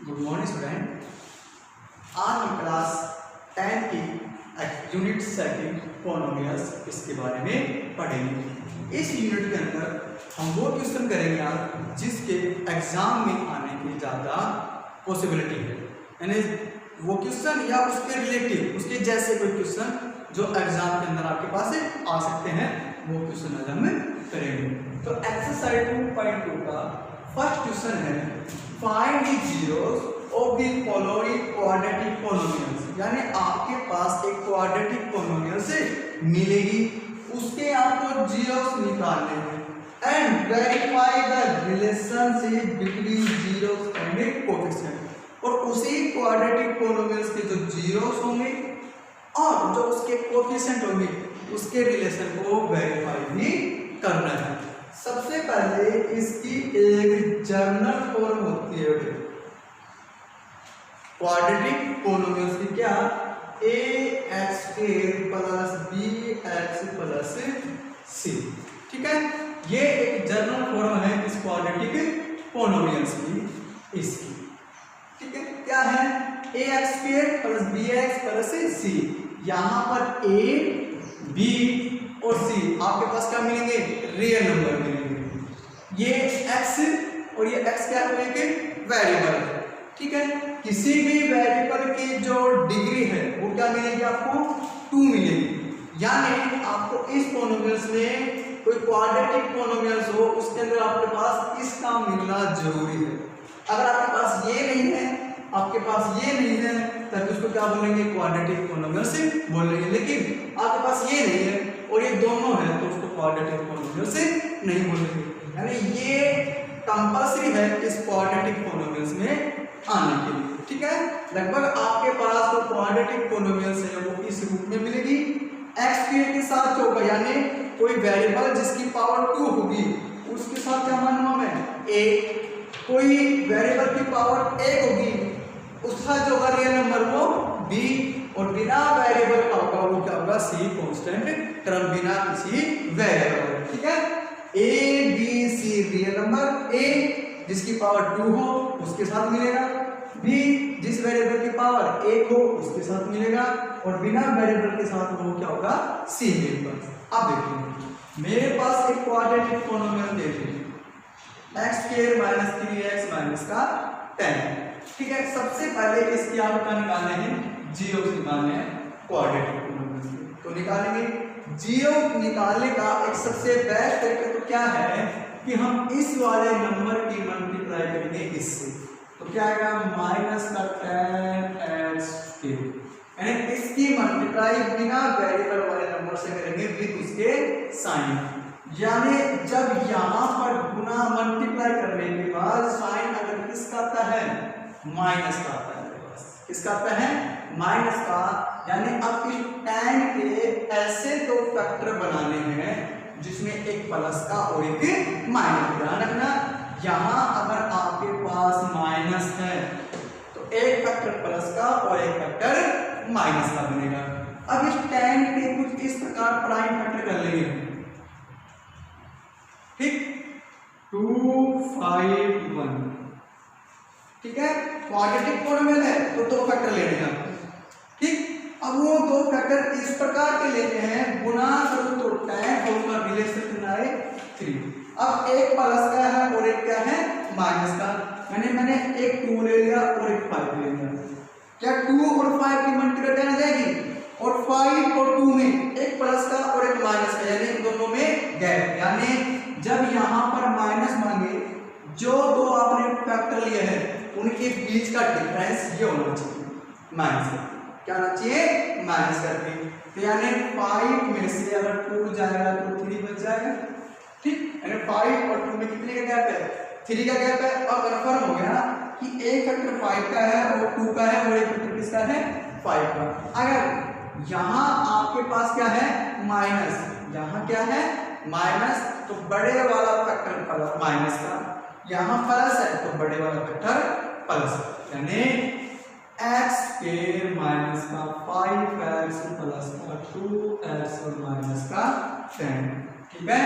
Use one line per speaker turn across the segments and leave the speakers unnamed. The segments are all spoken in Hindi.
Good morning student. आज हम क्लास 10 की यूनिट सेकंड पॉलिनोमियल्स इसके बारे में पढ़ेंगे। इस यूनिट के अंदर हम वो क्वेश्चन करेंगे आज जिसके एग्जाम में आने की ज़्यादा पॉसिबिलिटी है, यानी वो क्वेश्चन या उसके रिलेटिव उसके जैसे कोई क्वेश्चन जो एग्जाम के अंदर आपके पास आ सकते हैं, वो क्वेश्चन आज हम करेंगे। तो एक्सरसाइज 2.2 का फर्स्ट क्वेश्चन है find the zeros of the following quadratic polynomials, यानी आपके पास एक क्वाड्रेटिक पॉलिनोमियल से मिलेगी, उसके आपको जीरोस निकालने हैं and verify the relationship between zeros and coefficient. और उसी क्वाड्रेटिक पॉलिनोमियल्स के जो जीरोस होंगे और जो उसके कोएफिशिएंट होंगे उसके रिलेशन को वेरीफाई भी करना है। सबसे पहले इसकी एक जनरल फॉर्म होती है क्वाड्रेटिक पॉलिनोमियल्स की, क्या ax plus bx plus c। ठीक है, ये एक जनरल फॉर्म है इस क्वाड्रेटिक पॉलिनोमियल्स की इसकी। ठीक है, क्या है ax plus bx plus c। यहाँ पर a b और c आपके पास क्या मिलेंगे, रियल नंबर मिलेंगे। ये x और ये x क्या मिलेंगे, वेरिएबल है। ठीक है, किसी भी वेरिएबल की जो डिग्री है वो क्या मिलेगी, आपको 2 मिलेगी। यानी आपको इस पॉलिनोमियल्स में कोई क्वाड्रेटिक पॉलिनोमियल्स हो उसके अंदर आपके पास इसका मिलना जरूरी है। अगर आपके पास ये नहीं है, आपके पास ये नहीं है, तब उसको क्या बोलेंगे, क्वाड्रेटिक पॉलिनोमियल्स बोलेंगे। लेकिन आपके पास ये नहीं है और ये दोनों है तो उसको क्वाड्रेटिक पॉलिनोमियल से नहीं बोलेंगे। यानी ये कंपल्सरी है इस क्वाड्रेटिक पॉलिनोमियल्स में आने के लिए। ठीक है, लगभग आपके पास जो क्वाड्रेटिक पॉलिनोमियल्स है वो इस रूप में मिलेगी। x के साथ होगा, यानी कोई वेरिएबल जिसकी पावर 2 होगी उसके साथ क्या मानूंगा मैं, a। कोई वेरिएबल की पावर 1 होगी उसका जो होगा रियल नंबर वो b, और बिना वेरिएबल का होगा वो क्या होगा, c कांस्टेंट टर्म बिना किसी वेरिएबल। ठीक है, a b c real number, a जिसकी पावर 2 हो उसके साथ मिलेगा, b जिस वेरिएबल की पावर 1 हो उसके साथ मिलेगा, और बिना वेरिएबल के साथ वो क्या होगा, c मेरे पास। अब देखिए मेरे पास एक क्वाड्रेटिक पॉलिनोमियल दे दी x² माइनस 3x माइनस का 10। ठीक है, सबसे पहले इसकी आपका निकालने हैं जीरो निकालने हैं क्वाड्रेटिक पॉलिनोमियल से, तो निकालेंगे। जीरो निकालने का एक सबसे बेस्ट तरीका तो क्या है कि हम इस वाले नंबर की मल्टीप्लाई करेंगे इससे, तो क्या आएगा माइनस का 10x², यानी इसकी मल्टीप्लाई बिना वेरिएबल वाले नंबर से करेंगे विद उसके साइन। यानी जब यहाँ पर गुना मल्टीप्लाई करने के बाद साइन अगर किसका आता है, माइनस का आता है, किसका आता है, माइनस का। यानी अब इस tan के ऐसे दो फैक्टर बनाने हैं जिसमें एक प्लस का और एक माइनस। ध्यान रखना, यहाँ अगर आपके पास माइनस है तो एक फैक्टर प्लस का और एक फैक्टर माइनस का बनेगा। अब इस tan के कुछ इस प्रकार प्राइम फैक्टर कर लेंगे, ठीक, 2 5 1। ठीक है, क्वाड्रेटिक पॉलिनोमियल है तो दो फैक्टर लेने हैं। ठीक, अब वो दो फैक्टर इस प्रकार के लेते हैं, गुना करो तो tan और उसका रिलेशन कितना है 3। अब एक प्लस का है और एक क्या है, माइनस का। मैंने एक 2 ले लिया और एक 5 ले लिया। क्या 2 और 5 की मल्टीप्लाई आ जाएगी, और 5 और 2 में एक प्लस का और एक माइनस का, यानी इन दोनों में गैप। यानी जब यहाँ पर माइनस मांगे, जो दो आपने फैक्टर लिए हैं उनके बीच का डिफरेंस ये होना चाहिए माइनस का। क्या होना चाहिए, माइनस करके। तो यानी 5 में से अगर 2 जाएगा तो 3 बच जाएगा। ठीक, यानी 5 और 2 में कितने का गैप है, 3 का गैप है। और कन्फर्म हो गया कि एक फैक्टर 5 का है और 2 का है और एक फैक्टर किसका है, 5 का। अगर यहाँ आपके पास क्या है, माइनस, यहाँ क्या है माइनस, तो बड़े वाला फैक्टर माइनस का, यहाँ प्लस है तो बड़े वाला फैक्टर प्लस, यानी x² माइनस का 5x प्लस का 2x और माइनस का 10। ठीक है,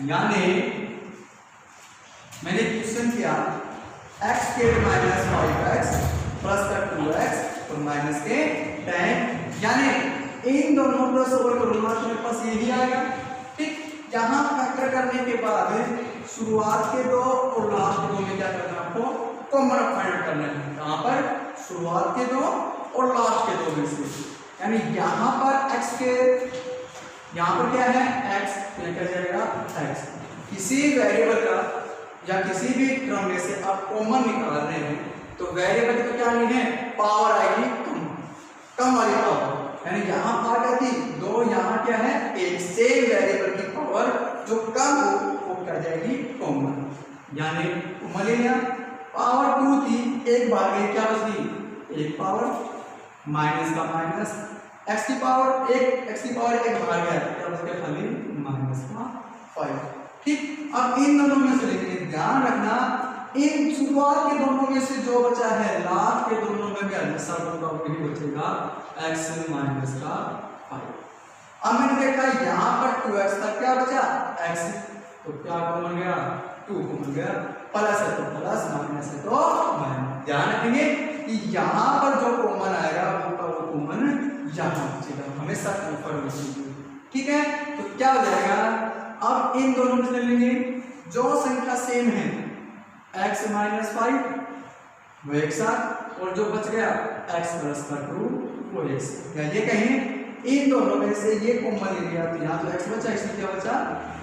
यानी मैंने क्वेश्चन किया x square minus 5x plus का 2x और माइनस के 10, यानी इन दोनों को ओवर करूंगा तो मेरे पास यही आएगा। ठीक, यहाँ फैक्टर करने के बाद शुरुआत के दो और लास्ट के दो में क्या करना है आपको कॉमन फाइंड करना है। यहाँ पर शुरुआत के दो और लास्ट के दो में से, यानी यहाँ पर x के, यहाँ पर क्या है x, क्या जाएगा x। किसी वेरिएबल का या किसी भी क्रम में से आप कॉमन निकाल रहे हैं तो वेरिएबल का क्या नहीं है, पावर आएगी कम वाली पावर, यानी यहाँ पावर क्या थी 2, यहाँ क्या है एक सेम वेरिएबल की पावर जो कम हो वो क्या जाएगी कॉमन, यानी कॉमन ले लिया। पावर 2 थी, एक भागे क्या बची 1 पावर माइनस का माइनस, x की पावर 1 भाग गया क्या बच गया खाली माइनस का 5। ठीक, अब इन दोनों में से लेकिन ध्यान रखना इन शुरुआत के दोनों में से जो बचा है लास्ट के दोनों में क्या सब का वही बचेगा x माइनस का 5। अब मैंने देखा यहाँ पर 2x तक क्या बचा x, तो क्या कॉमन गया 2 कॉमन गया, प्लस है तो प्लस माइनस है तो माइनस। ध्यान रखेंगे कि यहाँ पर जो कॉमन आएगा वो कॉमन यहाँ बचेगा, हमेशा ऊपर बचेगी। ठीक है, तो क्या हो जाएगा अब इन दोनों में से लेंगे जो संख्या सेम है x माइनस 5 वो एक साथ, और जो बच गया x प्लस का 2 वो एक साथ, या ये कहें इन दोनों में से ये कॉमन ले लिया तो यहाँ तो x बचा, इसमें क्या बचा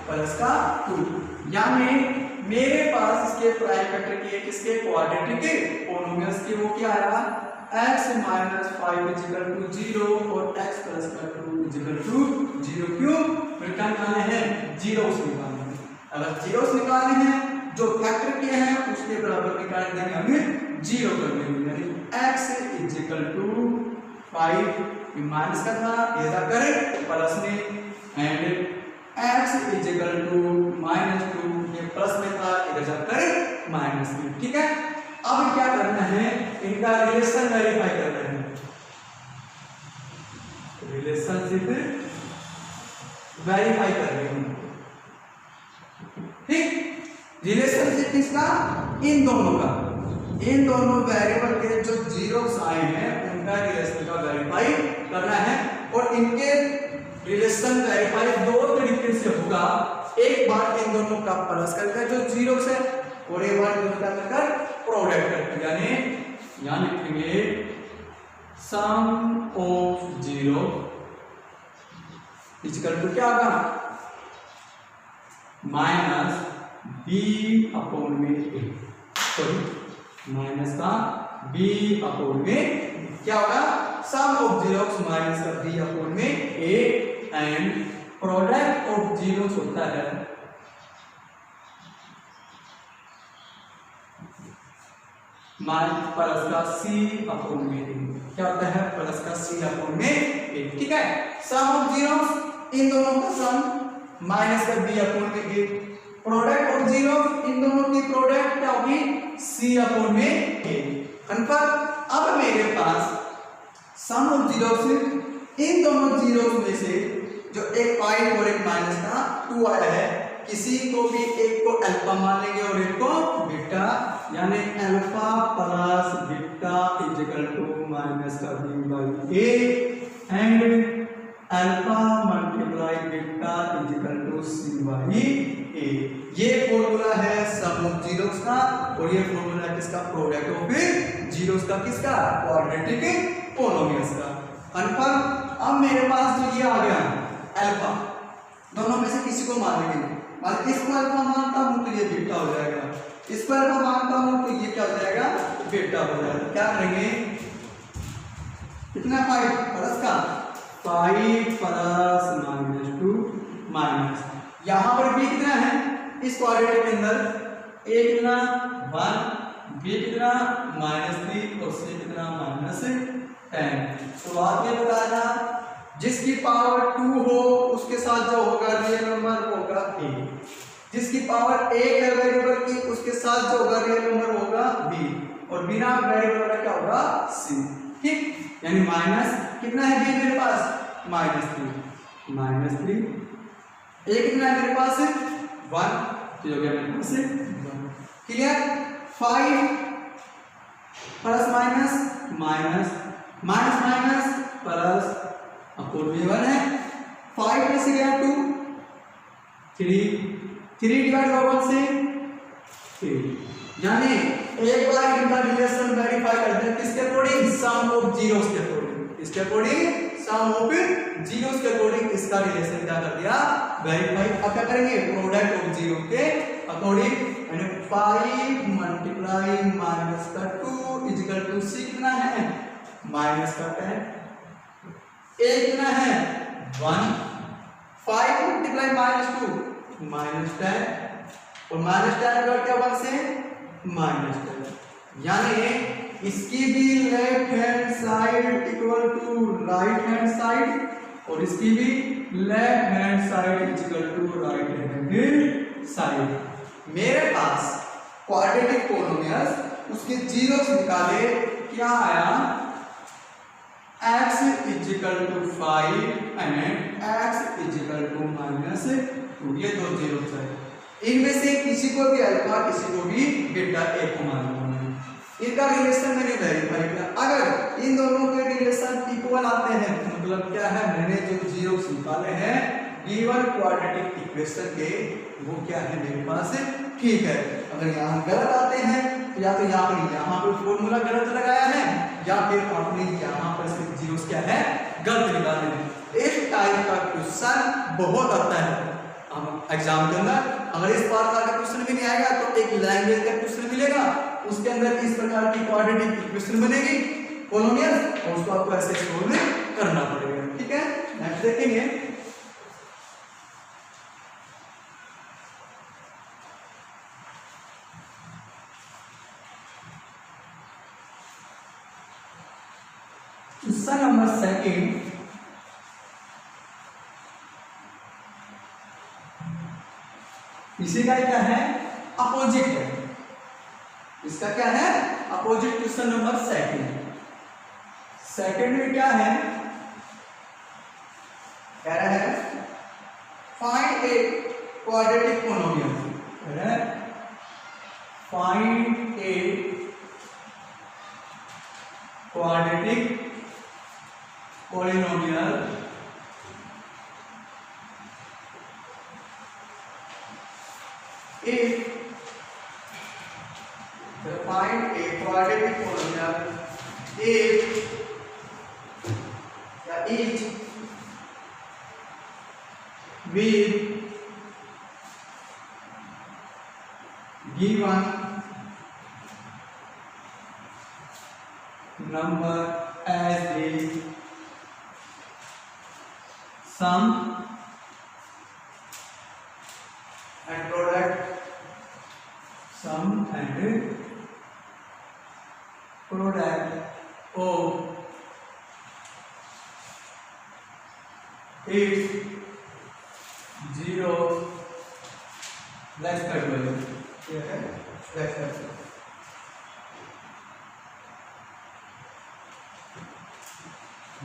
प्लस का 2, यानी मेरे पास इसके प्राइम फैक्टर के किसके क्वाड्रेटिक पोलिनोमियल्स के वो क्या आया x माइनस 5 इक्वल टू 0 और x प्लस का 2 इक्वल टू 0। क्यों क्या निकालने हैं जीरोस निकालने हैं, अगर जीरोस निकालने हैं जो फैक्टर किए हैं उसके बराबर निकाल देंगे हमें 0 कर देंगे, यानी x इक्वल टू 5 माइनस का था ये था करेक्ट प्लस में, एंड x इक्वल टू -2 ये प्लस में था इधर जा करेक्ट माइनस में। ठीक है, अब क्या करना है इनका रिलेशन वेरीफाई कर रहे हैं, रिलेशनशिप वेरीफाई कर रहे हैं। ठीक, रिलेशनशिप किसका इन दोनों का, इन दोनों वेरिएबल के जो जीरोस आए हैं उनका रिलेशन का वेरीफाई करना है, और इनके रिलेशन वेरीफाई दो तरीके से होगा, एक बार इन दोनों का प्लस करके जो जीरोस है और एक बार दोनों का मिलकर प्रोडक्ट करके, यानी यहां लिखेंगे sum of zero equal to क्या होगा माइनस b अपॉन में a, सॉरी माइनस का b अपॉन में क्या होगा सम ऑफ जीरोस माइनस का b अपॉन में a, and product of zeros होता है प्लस का c अपॉन में a, क्या होता है प्लस का c अपॉन में a। ठीक है, सम ऑफ जीरोस इन दोनों का सम माइनस का b अपॉन में a, product of zero in दोनों की प्रोडक्ट क्या होगी c अपॉन में a। कंफर्म, अब मेरे पास सम ऑफ जीरोस इन दोनों जीरोस में से जो एक 5 और एक माइनस का 2 आया है, किसी को भी एक को अल्फा मान लेंगे और एक को बीटा, यानी alpha plus beta equal to minus का b by a, and alpha multiply beta equal to c by a। ये फॉर्मूला है सम ऑफ जीरोस का, और ये फॉर्मूला है किसका प्रोडक्ट ऑफ जीरोस का, किसका क्वाड्रेटिक पोलिनोमियल्स का। कंफर्म, अब मेरे पास जो ये आ गया अल्फा, दोनों में से किसी को मान लेंगे, मान इसको अल्फा मानता हूं तो ये बीटा हो जाएगा, इसको अल्फा मानता हूं तो ये क्या हो जाएगा बीटा हो जाएगा। क्या करेंगे कितना 5 प्लस का 5 प्लस -2 माइनस, यहाँ पर b कितना है इस क्वाड्रेटिक के अंदर, a कितना 1, b कितना -3 और c कितना -10। शुरुआत में बताया जिसकी पावर 2 हो उसके साथ जो होगा रियल नंबर होगा a, जिसकी पावर 1 है वेरिएबल की उसके साथ जो होगा रियल नंबर होगा b, और बिना वेरिएबल का क्या होगा c। ठीक, यानी माइनस कितना है b मेरे पास -3, a कितना है मेरे पास 1, तो हो गया मेरे पास 1। Clear, 5 plus minus minus minus minus plus, oppose में 1 है, 5 में से गया 2, 3 डिवाइड बाय 1 से 3, यानी एक बार इनका रिलेशन वेरीफाई करते हैं किसके अकॉर्डिंग, सम ऑफ जीरोस के अकॉर्डिंग, इसके अकॉर्डिंग सम ऑफ जीरोस के अकॉर्डिंग इसका रिलेशन क्या कर दिया, वेरीफाई। अब क्या करेंगे, प्रोडक्ट ऑफ जीरो के अकॉर्डिंग, यानी 5 मल्टीप्लाई माइनस का 2 इक्वल टू 6 कितना है, माइनस का 10, a कितना है 1, 5 मल्टीप्लाई माइनस 2 माइनस 10, और माइनस 10 का क्या 1 से माइनस 10, यानी इसकी भी left hand side equal to right hand side, और इसकी भी left hand side equal to right hand side. मेरे पास क्वाड्रेटिक पोलिनोमियल्स, उसके जीरोस निकाले, क्या आया, x equal to 5 and x equal to -2, ये दो जीरोस है। इनमें से किसी को भी अल्फा, किसी को भी बीटा ए को मालूम है, इनका रिलेशन मैंने वेरीफाई किया। अगर इन दोनों के रिलेशन इक्वल आते हैं तो मतलब क्या है, मैंने जो जीरोस निकाले हैं गिवन क्वाड्रेटिक इक्वेशन के, वो क्या है मेरे पास ठीक है। अगर यहाँ गलत आते हैं तो या तो यहाँ पे फॉर्मूला गलत लगाया है, या फिर आपने यहाँ पर सिर्फ जीरोस क्या है गलत निकाले हैं। इस टाइप का क्वेश्चन बहुत आता है एग्जाम के अंदर। अगर इस प्रकार का क्वेश्चन भी नहीं आएगा तो एक लैंग्वेज का क्वेश्चन मिलेगा, उसके अंदर इस प्रकार की क्वाड्रेटिक इक्वेशन बनेगी पोलिनोमियल, और उसको आपको ऐसे सोल्व करना पड़ेगा। ठीक है, नेक्स्ट देखेंगे। क्वेश्चन नंबर 2 इसी का क्या है, अपोजिट है, इसका क्या है अपोजिट। क्वेश्चन नंबर 2 में क्या है, कह रहा है find a quadratic polynomial, find a quadratic polynomial if find a quadratic polynomial if each with given number as is sum and product, sum and product of its zero less कर दो, ये है less कर दो।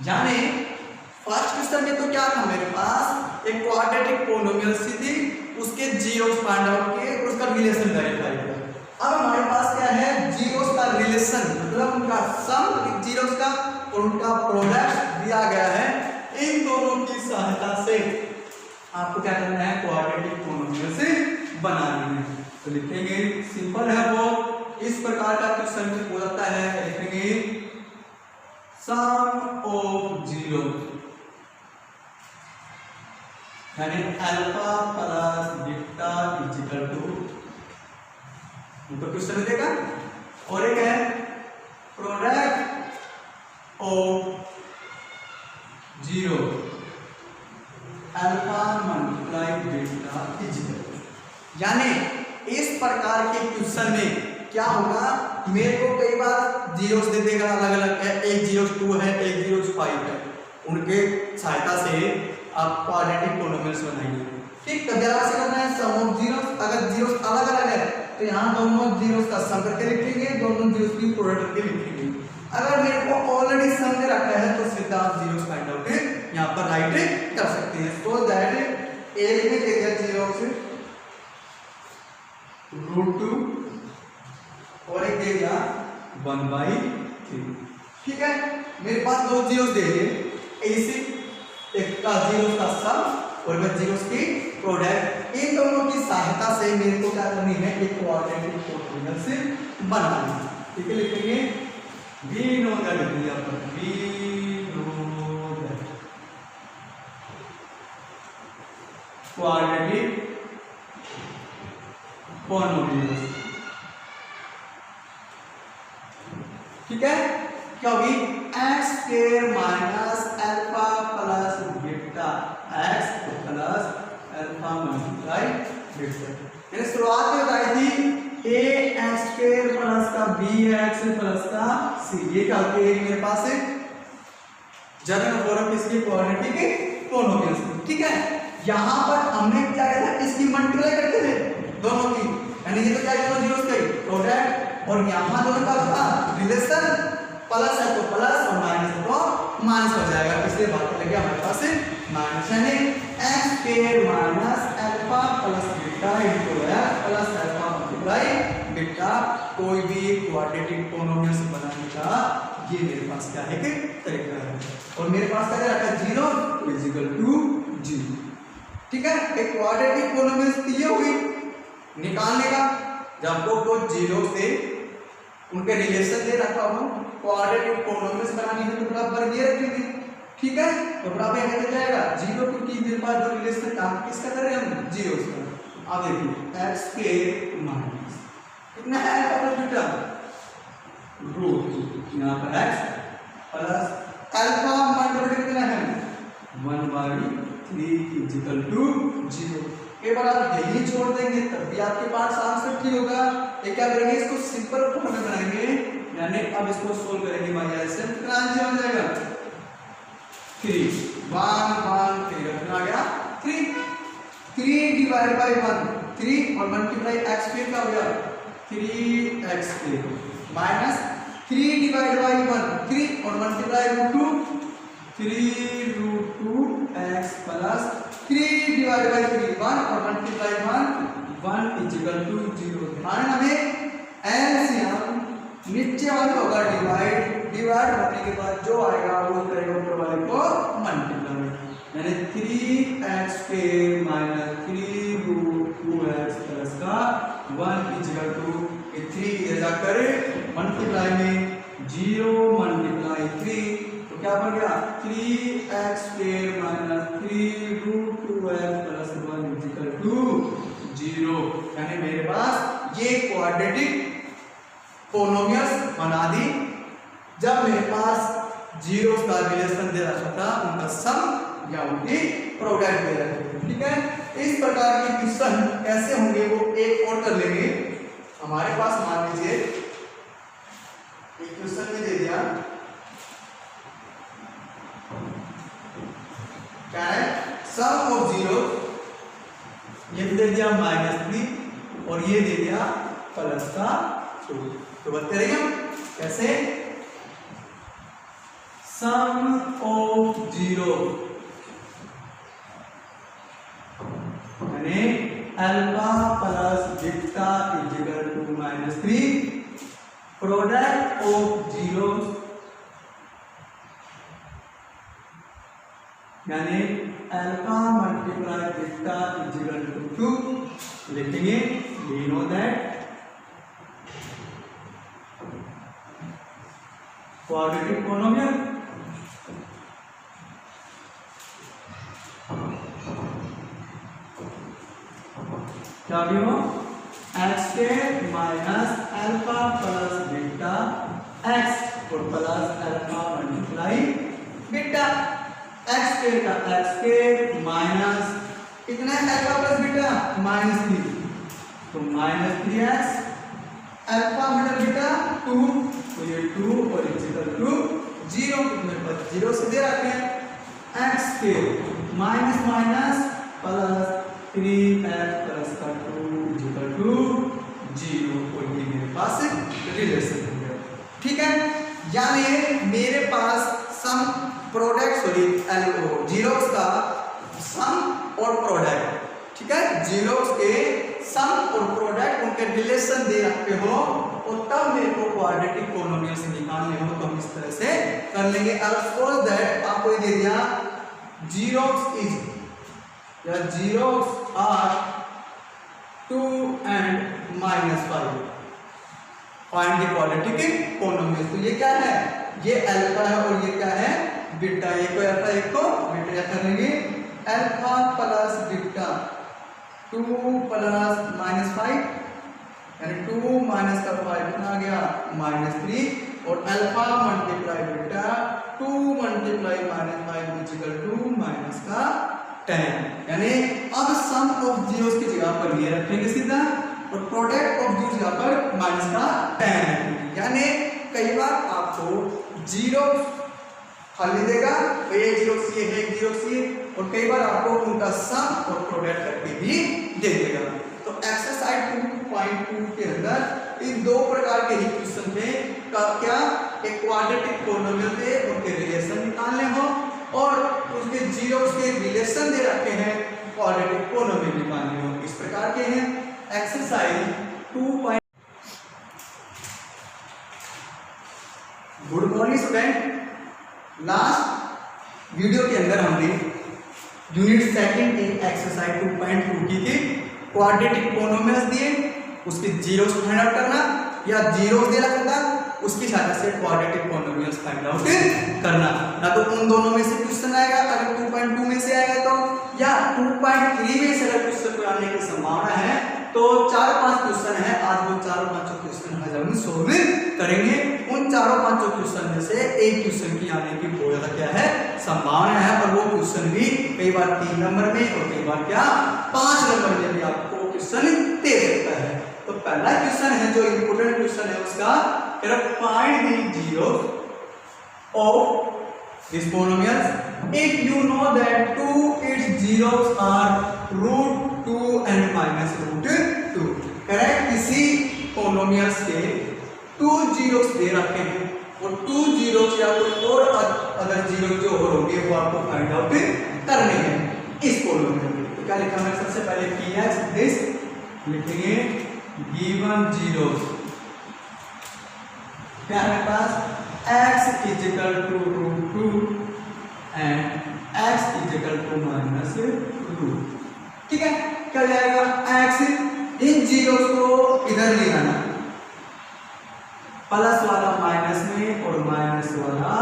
यानी फर्स्ट क्वेश्चन में तो क्या था, मेरे पास एक क्वाड्रेटिक पोलिनोमियल थी, उसके जीरोस फाइंड आउट किए, उसका रिलेशन वेरीफाई किया। अब हमारे पास क्या है, जीरोस का रिलेशन, मतलब उनका सम जीरोस का और उनका प्रोडक्ट दिया गया है। इन दोनों की सहायता से आपको क्या करना है, क्वाड्रेटिक पोलिनोमियल से बनानी है। तो लिखेंगे, सिंपल है वो, इस प्रकार का क्वेश्चन हो जाता है, लिखेंगे सम ऑफ जीरो, यानी alpha plus beta equal to, तो क्वेश्चन देगा। और एक है product of zero alpha multiply beta equal to, यानी इस प्रकार के क्वेश्चन में क्या होगा, मेरे को कई बार जीरोस दे देगा अलग अलग है, एक जीरोस 2 है, एक जीरोस 5 है, उनके सहायता से आप क्वाड्रेटिक पोलिनोमियल्स बनाइए। ठीक, तब यहाँ से करना है सम ऑफ जीरोस। अगर जीरोस अलग अलग है तो यहाँ दोनों जीरोस का सम करके लिखेंगे, दोनों जीरोस की प्रोडक्ट करके लिखेंगे। अगर मेरे को ऑलरेडी सम दे रखा है तो सीधा आप जीरोस फाइंड आउट यहाँ पर राइट कर सकते हैं। सो दैट ए में दे दिया जीरोस √2 और एक दे दिया 1/3। ठीक है, मेरे पास दो जीरोस दे दिए, इसी एक का जीरोस का सम और मैं जीरोस की प्रोडक्ट, इन दोनों की सहायता से मेरे को क्या करनी है, एक क्वाड्रेटिक पोलिनोमियल बनानी है। ठीक है, लिखेंगे we know that, we know that quadratic polynomial. ठीक है, क्या होगी, x square minus alpha plus beta, x plus alpha multiply beta. मैंने शुरुआत में बताई थी ए एक्स स्क्वायर प्लस का बी एक्स प्लस का सी, ये क्या होती है मेरे पास है जनरल फॉर्म किसकी, क्वाड्रेटिक पोलिनोमियल। ठीक है, यहां पर हमने क्या किया था, इसकी मल्टीप्लाई करते थे दोनों की, यानी ये तो क्या दोनों जीरोस का प्रोडक्ट, और यहां दोनों का था रिलेशन, प्लस है तो प्लस और माइनस है तो माइनस हो जाएगा, इसलिए बात करेंगे हमारे पास माइनस, यानी x square minus alpha plus beta into x plus alpha multiply beta. कोई भी क्वाड्रेटिक पोलिनोमियल बनाने का ये मेरे पास क्या है कि तरीका है, और मेरे पास क्या रखा 0 इज इक्वल टू 0। ठीक है, एक क्वाड्रेटिक पोलिनोमियल ये हुई निकालने का, जब आपको जीरो से उनके रिलेशन दे रखा हो, क्वाड्रेटिक पोलिनोमियल बनानी है तो बराबर ये रखेंगे। ठीक है, तो बराबर यहाँ पे जाएगा 0, क्योंकि मेरे पास जो रिलेशन काम किसका कर रहे हैं हम, जीरो का। अब देखिए एक्स के माइनस कितना है अल्फा प्लस बीटा, रूट यहाँ पर एक्स प्लस अल्फा मल्टीप्लाई कितना है 1/3 इज इक्वल टू 0। एक बार आप यही छोड़ देंगे तब भी आपके पास आंसर ठीक होगा। ये क्या करेंगे, इसको सिंपल फॉर्म में बनाएंगे, यानी अब इसको सोल्व करेंगे माइनस से कितना आंसर हो जाएगा 3 1 1 3 कितना आ गया 3 3 डिवाइड बाय 1 3 और मल्टीप्लाई x स्क्वायर का हो गया 3x square minus 3 divide bye 1 3 और multiply root 2 3 root 2 x plus 3 divide by 3 1 और मल्टीप्लाई 1 इज इक्वल टू 0। ध्यान हमें एलसीएम नीचे वाले होगा डिवाइड होने के बाद जो आएगा वो करेगा ऊपर वाले को मल्टीप्लाई, यानी 3x square minus 3 root 2x plus का 1 इज इक्वल टू 3 इधर जाकर मल्टीप्लाई में 0 मल्टीप्लाई 3 तो क्या बन गया 3x square minus 3 root 2x plus 1 is equal to 0। यानी मेरे पास ये क्वाड्रेटिक पोलिनोमियल्स बना दी जब मेरे पास जीरो का रिलेशन दे रखा था, उनका सम या उनकी प्रोडक्ट दे रखे थे। ठीक है, इस प्रकार के क्वेश्चन कैसे होंगे वो एक और कर लेंगे। हमारे पास मान लीजिए एक क्वेश्चन में दे दिया क्या है, सम ऑफ जीरो, ये दे दिया -3 और ये दे दिया प्लस का 2। तो बात करेंगे कैसे, सम ऑफ जीरो यानी alpha plus beta is equal to -3, product of zero यानी alpha multiply beta is equal to 2। लिखेंगे we know that quadratic polynomial क्या भी हो एक्स के minus alpha plus beta x और plus alpha multiply beta x के का एक्स के माइनस कितना है अल्फा प्लस बीटा -3 तो -3x अल्फा मल्टीप्लाई बीटा 2 तो ये 2 और इक्वल टू 0 मेरे पास 0 से दे रखे हैं x के minus minus plus 3x plus का 2 इक्वल टू 0 और ये मेरे पास रिलेशन हो गया। ठीक है, यानी मेरे पास सम प्रोडक्ट सॉरी जीरोस का सम और प्रोडक्ट, ठीक है, जीरोस के सम और प्रोडक्ट उनके रिलेशन दे रखे हो तो तब वो क्वाड्रेटिक पोलिनोमियल्स निकालने हो तो हम इस तरह से कर लेंगे। अब सपोज दैट आपको ये दे दिया जीरोस इज या zeros are 2 and -5, find the quadratic polynomials. तो ये क्या है, ये अल्फा है और ये क्या है बीटा, ये को अल्फा एक को बीटा कर लेंगे। अल्फा प्लस बीटा 2 प्लस -5 यानी 2 माइनस का 5 कितना आ गया -3 और alpha multiply beta 2 multiply -5 equal to minus का 10। यानी अब सम ऑफ जीरोस की जगह पर ये रखेंगे सीधा और प्रोडक्ट ऑफ जीरोस जगह पर माइनस का 10 रखेंगे। यानी कई बार आपको जीरो खाली देगा तो ये जीरो सी है जीरो सी और कई बार आपको उनका सम और प्रोडक्ट करके भी दे देगा। तो एक्सरसाइज 2.2 के अंदर इन दो प्रकार के इक्वेशन थे का क्या, एक क्वाड्रेटिक पोलिनोमियल थे उनके रिलेशन निकालने हो और उसके जीरोस के रिलेशन दे रखे हैं क्वाड्रेटिक पोलिनोमियल निकालने हो, इस प्रकार के हैं। Exercise 2. Good morning student, last video के अंदर हमने यूनिट सेकंड की एक्सरसाइज 2.2 की थी। क्वाड्रेटिक पोलिनोमियल्स दिए, उसके जीरोस फाइंड आउट करना या जीरोस दे रखा था उसकी सहायता से क्वाड्रेटिक पोलिनोमियल्स फाइंड आउट करना। ना तो उन दोनों में से क्वेश्चन आएगा अगर 2.2 में से आएगा तो, या 2.3 में से अगर क्वेश्चन को आने की संभावना है तो 4-5 क्वेश्चन है, आज वो 4-5 क्वेश्चन हम सोल्व करेंगे। उन 4-5 क्वेश्चन में से एक क्वेश्चन की आने की बहुत ज्यादा क्या है संभावना है और वो क्वेश्चन भी कई बार 3 नंबर में और कई बार क्या 5 नंबर में भी आपको क्वेश्चन दे सकता है। तो पहला क्वेश्चन है जो इंपोर्टेंट क्वेश्चन है उसका, find the zeros of this polynomials if you know that 2 its zeros are √2 and -√2। Correct, किसी पोलिनोमियल्स के 2 जीरोस दे रखे हैं और 2 जीरोस या कोई और अदर जीरो जो होंगे वो आपको फाइंड आउट करने हैं इस पोलिनोमियल में। तो क्या लिखा है, सबसे पहले px दिस लिखेंगे गिवन जीरोस, क्या है पास x is equal to √2 and x is equal to -√2। ठीक है, क्या जाएगा x इन जीरोस को इधर ले आना, प्लस वाला माइनस में और माइनस वाला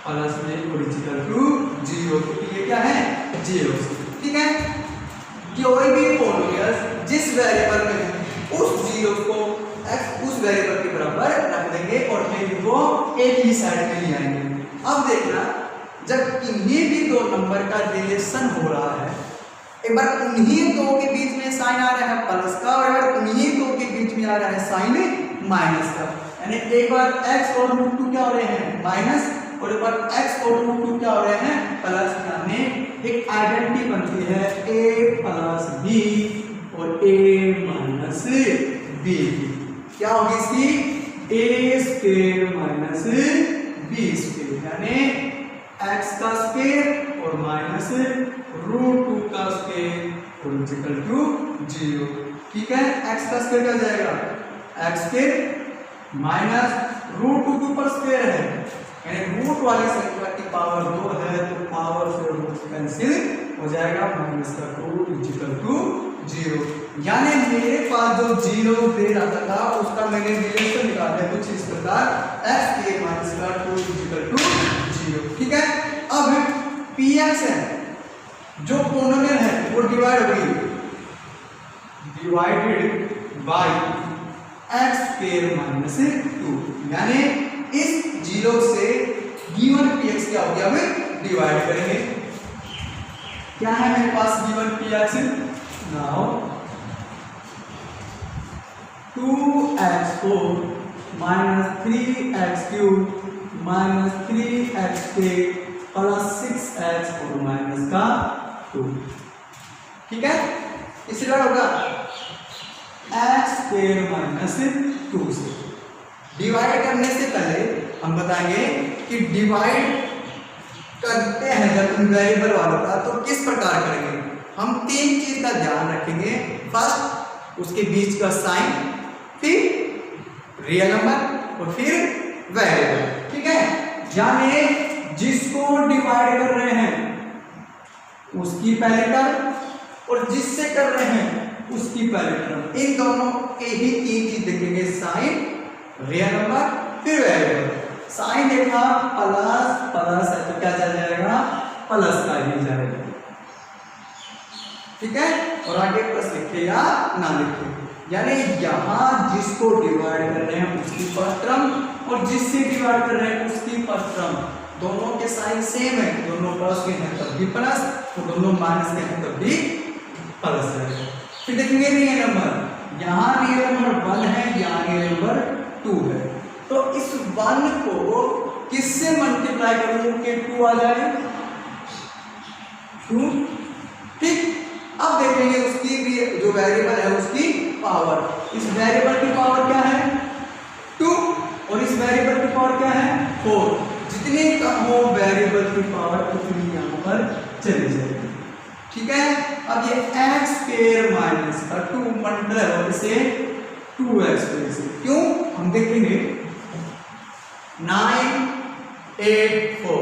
प्लस में और इक्वल टू 0, क्योंकि ये क्या है जीरोस। ठीक है, कोई भी पोलिनोमियल जिस वेरिएबल में है उस जीरो को x उस वेरिएबल के बराबर रख देंगे और फिर वो एक ही साइड में ले आएंगे। अब देखना, जब इन्हीं भी दो नंबर का रिलेशन हो रहा है, एक बार उन्हीं दो के बीच में साइन आ रहा है प्लस का और एक बार उन्हीं दो के बीच में आ रहा है साइन माइनस का, यानी एक बार x और √2 क्या हो रहे हैं माइनस और एक बार x और √2 क्या हो रहे हैं प्लस, यानी एक आइडेंटिटी बनती है a प्लस b और a माइनस b। क्या होगी इसकी a square minus b square, यानी x का स्क्वायर और माइनस √2 का स्क्वायर और इक्वल टू 0। ठीक है, x का स्क्वायर क्या जाएगा x स्क्वायर माइनस √2 के ऊपर स्क्वायर है, यानी रूट वाली संख्या की पावर 2 है तो पावर से रूट कैंसिल हो जाएगा, माइनस का 2 इक्वल टू 0। यानी मेरे पास जो जीरो दे रहा था उसका मैंने रिलेशन निकाला है कुछ इस प्रकार x के माइनस का 2 इक्वल टू 0। ठीक है, अब px है जो पोलिनोमियल है वो डिवाइड होगी, divided by x square minus 2, यानी इस जीरो से गिवन px क्या हो गया, अब डिवाइड करेंगे। क्या है मेरे पास given px, now 2x4 -3x³ -3xk plus 6x और माइनस का 2। ठीक है, इसलिए होगा x स्क्वायर माइनस 2 से। डिवाइड करने से पहले हम बताएंगे कि डिवाइड करते हैं जब इन वेरिएबल वालों का तो किस प्रकार करेंगे। हम 3 चीज का ध्यान रखेंगे, फर्स्ट उसके बीच का साइन, फिर रियल नंबर और फिर वेरिएबल, ठीक है। यानी जिसको डिवाइड कर रहे हैं उसकी पहली टर्म और जिससे कर रहे हैं उसकी पहली टर्म, इन दोनों के ही तीन चीज देखेंगे, साइन, रियल नंबर, फिर वेरिएबल। साइन देखा प्लस प्लस है तो क्या चल जाएगा, प्लस का ही जाएगा, ठीक है। और आगे प्लस लिखे या ना लिखे, यानी यहां जिसको डिवाइड कर रहे हैं उसकी फर्स्ट टर्म और जिससे डिवाइड कर रहे हैं उसकी फर्स्ट टर्म, दोनों के साइन सेम है, दोनों प्लस के हैं तब भी प्लस और दोनों माइनस के हैं तब भी प्लस है। फिर देखेंगे रियल नंबर, यहाँ रियल नंबर 1 है, यहाँ रियल नंबर 2 है, तो इस 1 को किससे मल्टीप्लाई करूं कि 2 आ जाए, 2, ठीक। अब देखेंगे उसकी जो वेरिएबल है उसकी पावर, इस वेरिएबल की पावर क्या है 2 और इस वेरिएबल की पावर क्या है 4, जितनी कम हो वेरिएबल की पावर उतनी यहाँ पर चली जाएगी, ठीक है। अब ये x स्क्वायर माइनस का 2 मल्टीप्लाई और इसे 2x से, क्यों हम देखेंगे 9 8 4,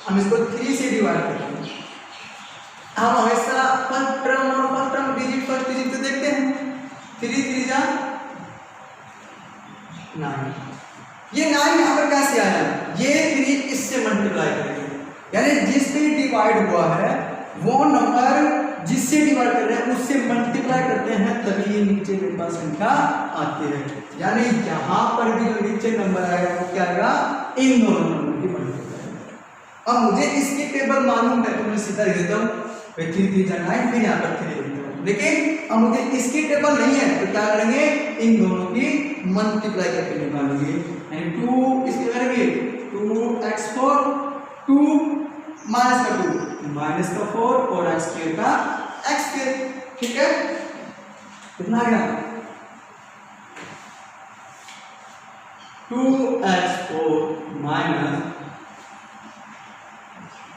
हम इसको 3 से डिवाइड करते हैं, हम हमेशा फर्स्ट टर्म और first term digit first digit तो देखते हैं, 3 3 जा 9, ये 9 यहाँ पर कैसे आया, ये 3 इससे मल्टीप्लाई करेंगे, यानी जिससे डिवाइड हुआ है वो नंबर जिससे डिवाइड कर रहे हैं उससे मल्टीप्लाई करते हैं तभी ये नीचे मेरे पास संख्या आती है, यानी यहाँ पर भी जो नीचे नंबर आएगा वो क्या आएगा, इन दोनों नंबर की मल्टीप्लाई। अब मुझे इसकी टेबल मालूम है तो मैं सीधा लिख देता हूँ 3 3 जा 9, फिर यहाँ पर 3 लिखता हूँ, लेकिन अब मुझे इसकी टेबल नहीं है तो क्या करेंगे, इन दोनों की मल्टीप्लाई करके निकालेंगे, यानी 2 इसके करेंगे 2x4 2 माइनस का 2 माइनस का 4 और x स्क्वायर का x स्क्वायर, ठीक है। कितना आ गया 2x4 माइनस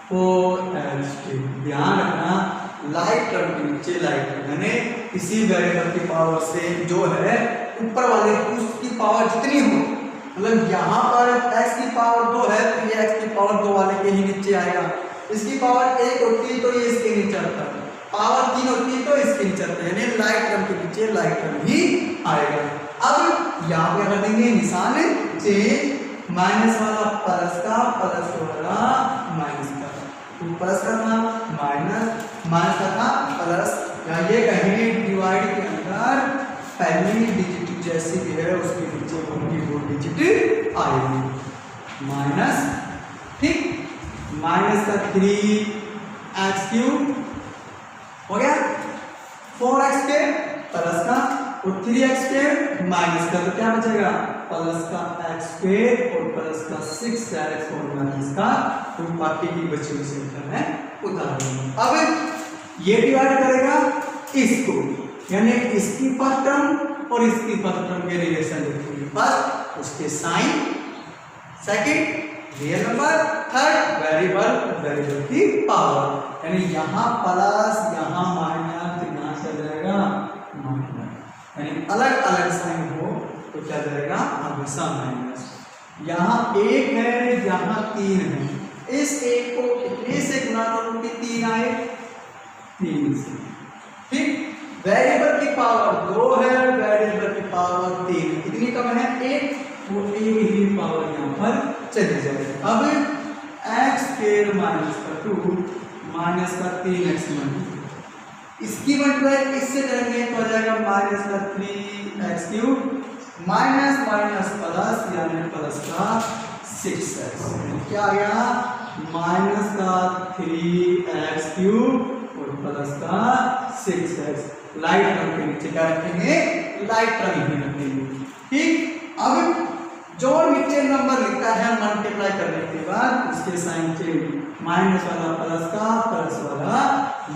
4x3, ध्यान रखना लाइक टर्म के नीचे लाइक टर्म, यानी किसी वेरिएबल की पावर से जो है ऊपर वाले उसकी पावर जितनी हो, मतलब यहाँ पर x की पावर 2 है तो ये x की पावर 2 वाले के ही नीचे आएगा, इसकी पावर 1 होती तो ये इसके नीचे आता है, पावर 3 होती तो इसके नीचे आता है, यानी लाइक टर्म के नीचे लाइक टर्म ही आएगा। अब यहाँ पे कर देंगे निशान चेंज, माइनस वाला प्लस का, प्लस वाला माइनस का, तो प्लस का था माइनस, माइनस का था प्लस, या ये कहें डिवाइड के अंदर पहली डिजिट जैसी भी है उसके नीचे वो डिजिट आएगी माइनस, ठीक। माइनस का 3x³ हो गया, 4x के प्लस का और 3x² माइनस का, तो क्या बचेगा प्लस का x² और प्लस का 6x और माइनस का, तो बाकी की बची हुई संख्या है उदाहरण। अब ये डिवाइड करेगा इसको, यानी इसकी फर्स्ट टर्म और इसकी फर्स्ट टर्म के रिलेशन लिखेंगे, फर्स्ट उसके sign, second real number, third variable, variable की पावर, यानी यहाँ प्लस यहाँ माइनस, यहाँ चल जाएगा माइनस, यानी अलग अलग साइन हो तो क्या जाएगा हमेशा माइनस। यहाँ 1 है यहाँ 3 है, इस 1 को कितने से गुना करूँ कि 3 आए, 3 से, ठीक। वेरिएबल की पावर 2 है, वेरिएबल की पावर 3, कितनी कम है 1, वो 1 ही पावर यहाँ पर चली जाएगी। अब x² माइनस का 2 माइनस का 3x मल्टीप्लाई, इसकी मल्टीप्लाई इससे करेंगे तो आ जाएगा माइनस का 3x³ माइनस माइनस प्लस, यानी प्लस का 6x, क्या आ गया माइनस का 3x³ और प्लस का 6x, लाइट टर्म के नीचे क्या रखेंगे, लाइट टर्म ही रखेंगे, ठीक। अब जो नीचे नंबर लिखा है मल्टीप्लाई करने के बाद उसके साइन चेंज, माइनस वाला प्लस का, प्लस वाला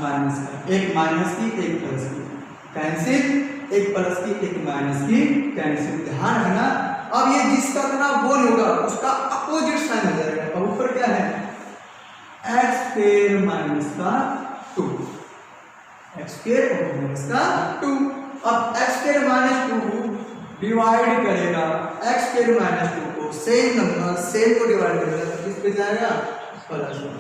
माइनस का, एक माइनस की एक प्लस की कैंसिल, एक प्लस की एक माइनस की कैंसिल, ध्यान रखना। अब ये जिसका तरह बोल होगा उसका अपोजिट साइन हो जाएगा, अब ऊपर क्या है x² माइनस का 2, x² और माइनस का 2, अब x² माइनस 2 डिवाइड करेगा एक्स स्क्वायर माइनस 2 को, सेम नंबर सेम को डिवाइड करेगा तो किस पे जाएगा प्लस 1,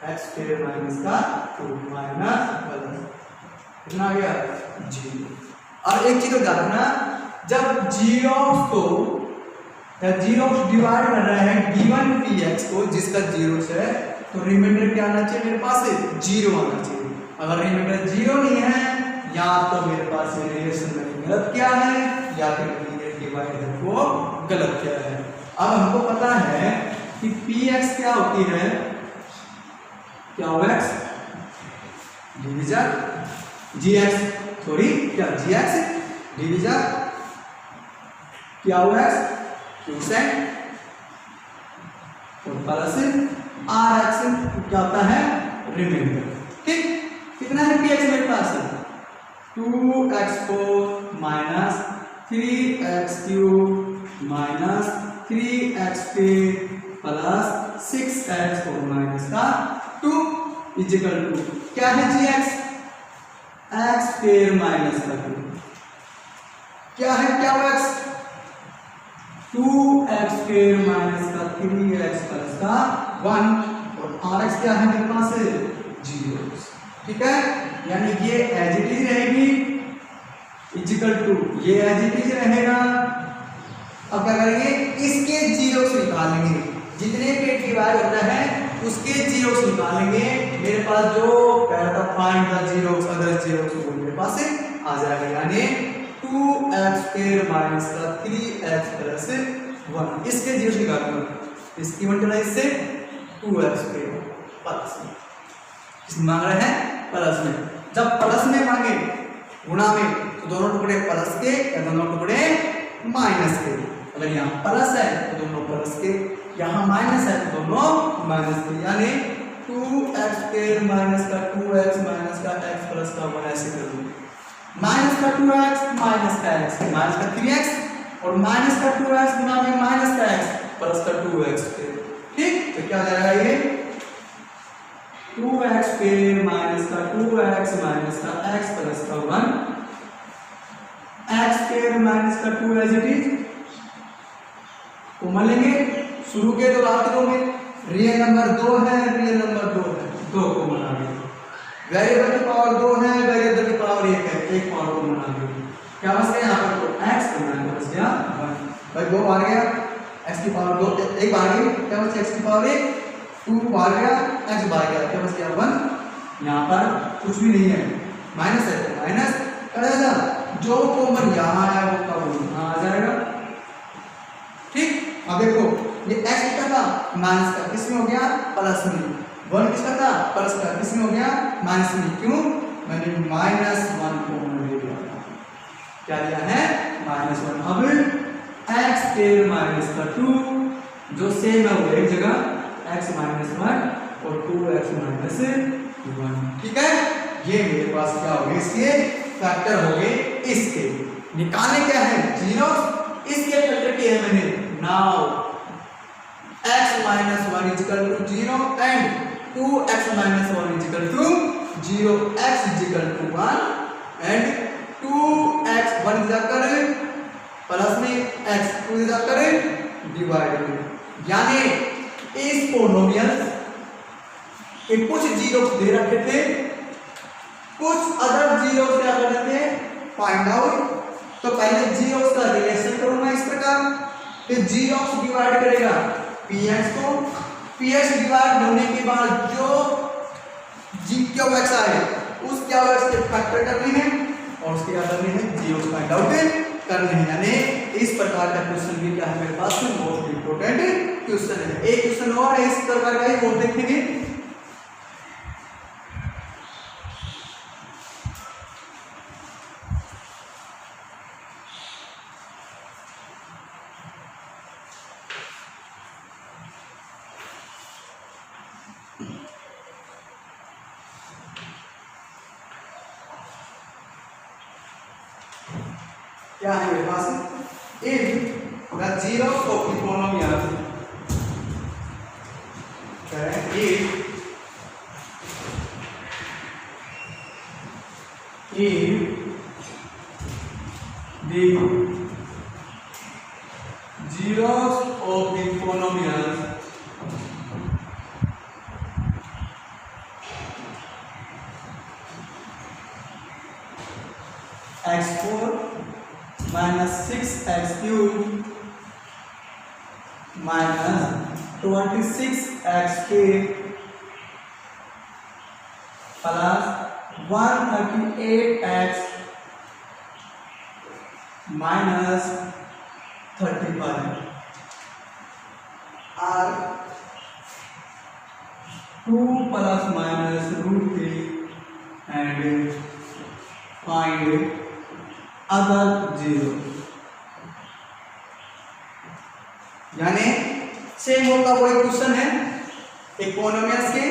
एक्स स्क्वायर माइनस का 2 माइनस प्लस कितना आ गया 0। और एक चीज याद रखना, जब जीरोस को जीरोस डिवाइड कर रहे हैं गिवन px को जिसका जीरोस है, तो रिमाइंडर क्या आना चाहिए मेरे पास 0 आना चाहिए। अगर रिमाइंडर 0 नहीं है या तो मेरे पास ये रिलेशन में गलत क्या है या फिर लीनियर डिवाइडर को गलत क्या है। अब हमको पता है कि px क्या होती है, क्या हो x डिवीजन gx, सॉरी क्या gx डिवीजन क्या हो x क्यूसेक और प्लस rx क्या होता है रिमाइंडर। ठीक, कितना है px मेरे पास 2x4 minus 3x3 minus 3x plus 6x4 minus का 2 इजिकल टू क्या है gx x स्क्वायर माइनस का 2 क्या है क्या x 2x स्क्वायर माइनस का 3x प्लस का 1 और rx क्या है मेरे पास 0। ठीक है, यानी ये एज इट इज रहेगी इजिकल टू ये एज इट इज रहेगा। अब क्या करेंगे इसके जीरो से निकालेंगे, जितने पे डिवाइड होता है उसके जीरो से निकालेंगे। मेरे पास जो पहला find the zeros other zeros वो मेरे पास आ जाएगा, यानी 2x स्क्वायर माइनस का 3x प्लस 1 इसके जीरो से निकालूंगा, इसकी मल्टीप्लाई से 2x स्क्वायर प्लस इसमें मांग रहे हैं प्लस में। जब प्लस में मांगे गुणा में तो दोनों टुकड़े प्लस के या दोनों टुकड़े माइनस के। अगर यहाँ प्लस है तो दोनों प्लस के, यहाँ माइनस है तो दोनों माइनस के, यानी 2x स्क्वायर माइनस का 2x माइनस का x प्लस का 1 ऐसे कर दूंगा। माइनस का 2x माइनस का x माइनस का 3x और माइनस का 2x गुना में माइनस का x प्लस का 2x। ठीक, तो क्या हो जाएगा ये 2x स्क्वायर माइनस का 2x माइनस का x प्लस का 1 x स्क्वायर माइनस का 2 एज इट इज कॉमन लेंगे, शुरू के तो लास्ट रो में रियल नंबर 2 है, रियल नंबर 2 है, 2 कॉमन आ गया। वेरिएबल की पावर 2 है, वेरिएबल की पावर 1 है, 1 पावर कॉमन आ गई। क्या बच गया यहाँ पर तो x कॉमन बच गया 1 भाई 2 आ गया, x की पावर 2 1 आ गई, क्या बच गया x की पावर 1 2 बाहर गया x बाहर गया, क्या बच गया 1। यहाँ पर कुछ भी नहीं है, माइनस है तो माइनस करेगा, जो कॉमन यहाँ है वो कॉमन यहाँ आ जाएगा। ठीक, अब देखो ये x कितना था माइनस का, किसमें हो गया प्लस में, 1 किसका था प्लस का, किसमें हो गया माइनस में। क्यों, मैंने -1 कॉमन ले लिया, क्या लिया है -1। अब x स्क्वायर माइनस का 2 जो सेम है वो एक जगह x माइनस 1 और 2x माइनस 1। ठीक है, ये मेरे पास क्या हो गए इसके फैक्टर हो गए। इसके निकालने क्या है जीरो, इसके फैक्टर किए हैं मैंने। Now x minus 1 equal to 0 and 2x minus 1 equal to 0, x equal to 1 and 2x 1 जाकर प्लस में x 2 जाकर डिवाइड में, यानी इस पोलिनोमियल के कुछ जीरो दे रखे थे, कुछ अदर जीरो क्या कर देते फाइंड आउट। तो पहले जीरो का रिलेशन करूंगा इस प्रकार, फिर जीरो डिवाइड करेगा px को, px डिवाइड होने के बाद जो जी क्यू एक्स आए उस क्यू एक्स के फैक्टर करने हैं और उसके क्या करने हैं जीरो फाइंड आउट करने हैं। यानी इस प्रकार का क्वेश्चन भी क्या है मेरे पास मोस्ट इंपोर्टेंट क्वेश्चन है। एक क्वेश्चन और है इस प्रकार का ही वो देखेंगे। क्या है मेरे पास if the zeros of the polynomial if the zeros of the polynomials x4 minus 6x cubed minus 26xk plus 138x minus 35 are 2 plus minus root 3 and find other zero। यानी सेम होगा वही क्वेश्चन है, एक पॉलिनोमियल्स के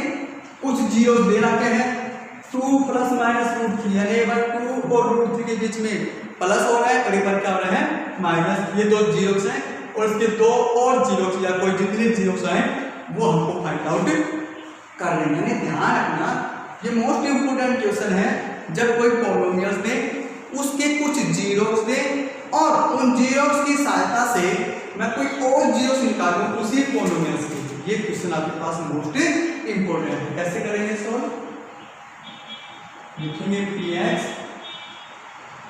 कुछ जीरो दे रखे हैं 2 प्लस माइनस रूट 3, यानी एक बार 2 और रूट 3 के बीच में प्लस हो रहा है और एक बार क्या हो रहा है माइनस। ये दो जीरोस हैं और इसके दो और जीरोस या कोई जितने जीरोस हैं वो हमको फाइंड आउट कर लेंगे। यानी ध्यान रखना ये मोस्ट इंपोर्टेंट क्वेश्चन है, जब कोई पॉलिनोमियल्स दे उसके कुछ जीरोस दे और उन जीरोस की सहायता से मैं कोई और जीरोस निकालूं उसी पॉलिनोमियल्स के, ये क्वेश्चन आपके पास मोस्ट इंपोर्टेंट है। कैसे करेंगे सॉल्व? लिखेंगे px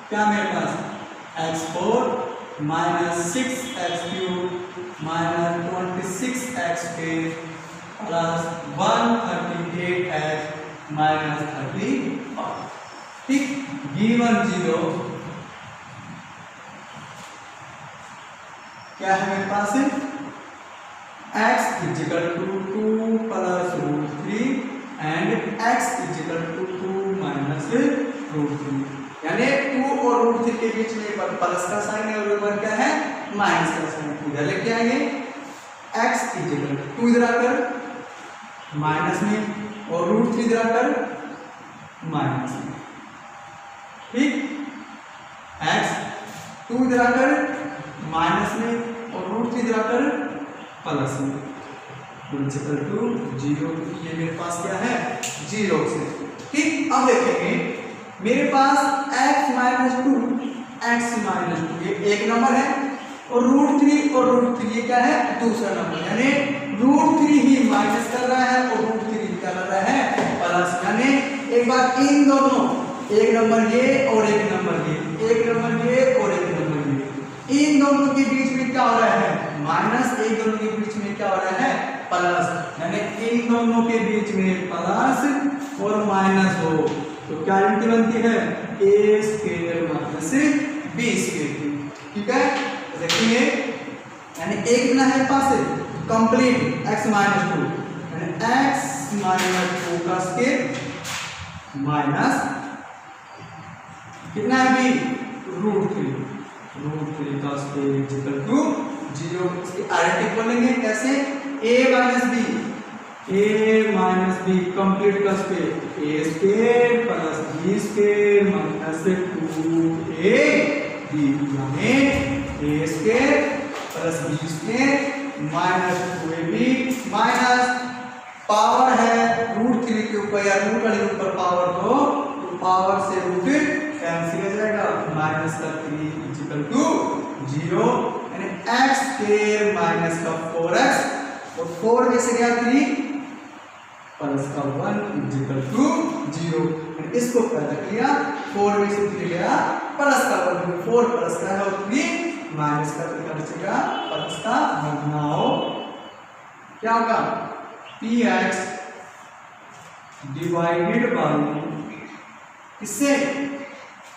क्या मेरे पास x4 minus 6x³ minus 26xk plus 138x minus 35, ठीक। गिवन जीरो क्या है मेरे पास x equal to 2 plus root 3 and x equal to 2 minus root 3, यानी 2 और रूट 3 के बीच में एक बार प्लस का साइन है और एक बार क्या है माइनस का साइन। इधर लेके आएंगे x इजिकल 2 इधर आकर माइनस में और रूट 3 इधर आकर माइनस में, ठीक। x 2 इधर आकर माइनस में और रूट 3 इधर आकर प्लस में, इक्वल टू 0। ये मेरे पास क्या है 0 से, ठीक। अब देखेंगे मेरे पास x माइनस 2 ये एक नंबर है और रूट 3 ये क्या है दूसरा नंबर, यानी रूट 3 ही माइनस कर रहा है और रूट 3 कर रहा है प्लस। यानी एक बार इन दोनों, एक नंबर ये और एक नंबर ये, एक नंबर ये और एक नंबर ये, इन दोनों के बीच में क्या हो रहा है माइनस, एक दोनों के बीच में क्या हो रहा है प्लस, यानी इन दोनों के बीच में प्लस और माइनस हो तो क्या यूनिट बनती है a square minus b square, ठीक है। तो देखेंगे यानी एक कितना है पास कंप्लीट x माइनस 2, यानी x माइनस 2 का स्क्वायर माइनस कितना है b रूट 3 का स्क्वायर इक्वल टू 0। इसकी आइडेंटिटी बोलेंगे कैसे a माइनस b कंप्लीट का square a square plus b square minus 2ab, यानी a square plus b square minus 2ab minus power है रूट 3 के ऊपर या रूट वाले के ऊपर पावर तो पावर से रूट कैंसिल हो जाएगा, माइनस का 3 इक्वल टू 0, यानी x स्क्वायर माइनस का 4x और 4 में से गया 3 प्लस का 1 इक्वल टू 0, इसको पता किया 4 में से 3 गया प्लस का 1, 4 प्लस का है और 3 माइनस का 3 बचेगा प्लस का 1। नाउ क्या होगा px डिवाइडेड बाय इससे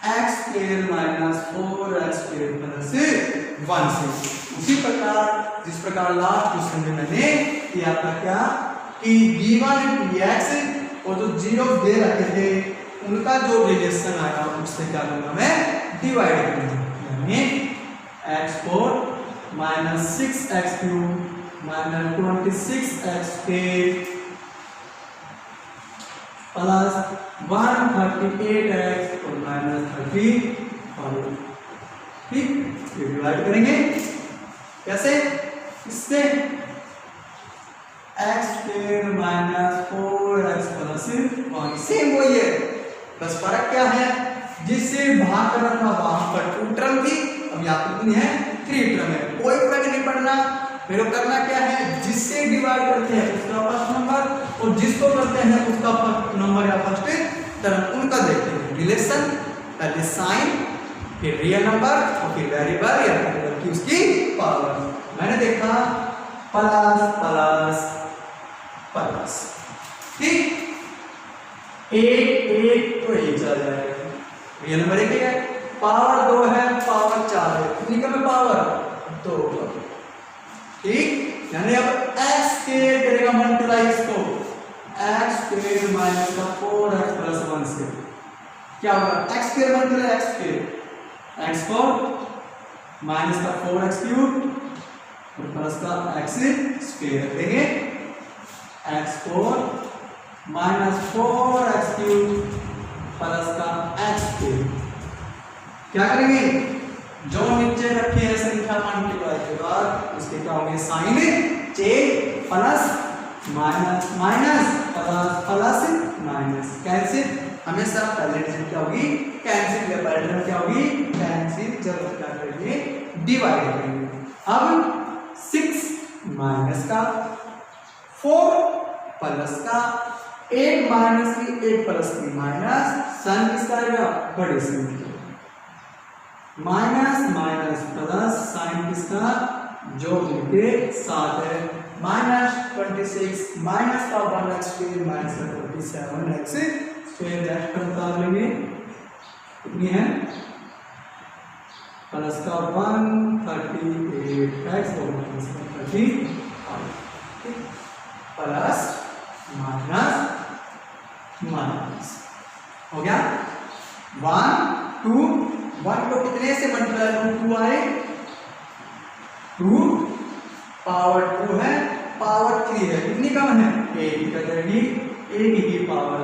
x square minus 4x square plus 1 से, उसी प्रकार जिस प्रकार लास्ट क्वेश्चन में मैंने किया था क्या कि गिवन px और जो जीरो दे रखे थे उनका जो रिलेशन आया उससे क्या करूंगा मैं डिवाइड करूंगा, यानी x4 minus 6x³ minus 26xk plus 138x और माइनस 35, ठीक। ये डिवाइड करेंगे कैसे, इससे x square minus 4x plus 1 same वही है, बस फर्क क्या है जिससे भाग करना था वहां पर 2 टर्म थी, अब यहाँ पर है 3 टर्म है, कोई फर्क नहीं पड़ना मेरे को करना क्या है, जिससे डिवाइड करते हैं उसका फर्स्ट नंबर और जिसको करते हैं उसका फर्स्ट नंबर या फर्स्ट टर्म, उनका देखते हैं रिलेशन, पहले साइन, फिर रियल नंबर और फिर वेरिएबल या वेरिएबल की उसकी पावर। मैंने देखा प्लस प्लस प्लस, ठीक, एक तो एक चला जाएगा, रियल नंबर एक है, पावर 2 है, पावर 4 है, कितनी कम है पावर 2, ठीक। यानी अब x स्क्वायर करेगा मल्टीप्लाई इसको x स्क्वायर माइनस का 4x प्लस 1 से क्या होगा, x square multiply x square, x4 minus का 4x क्यूब और प्लस का x स्क्वायर रख देंगे, x4 minus 4x cube plus का x स्क्वायर। क्या करेंगे, जो नीचे रखी है संख्या मल्टीप्लाई के बाद उसके क्या होंगे, sign change, plus minus minus plus plus minus, cancel, हमेशा पहले डिजिट क्या होगी कैंसिल, या पहले टर्म क्या होगी कैंसिल, जब क्या करेंगे डिवाइड करेंगे। अब 6 माइनस का 4 प्लस का 8 माइनस की 8 प्लस की माइनस, सन किसका आएगा बड़े संख्या, माइनस माइनस प्लस साइन किसका जो उनके साथ है, माइनस 26 माइनस का 1x स्क्वायर माइनस का 27x स्क्वायर, एक्स्ट्रा उतार लेंगे, कितनी है प्लस का 138x और माइनस का 35 प्लस माइनस माइनस हो गया 1 2 1 को कितने से मल्टीप्लाई करूं, 2 आए, 2 पावर 2 है, पावर 3 है, कितनी कम है 8 का जाएगी, 8 की पावर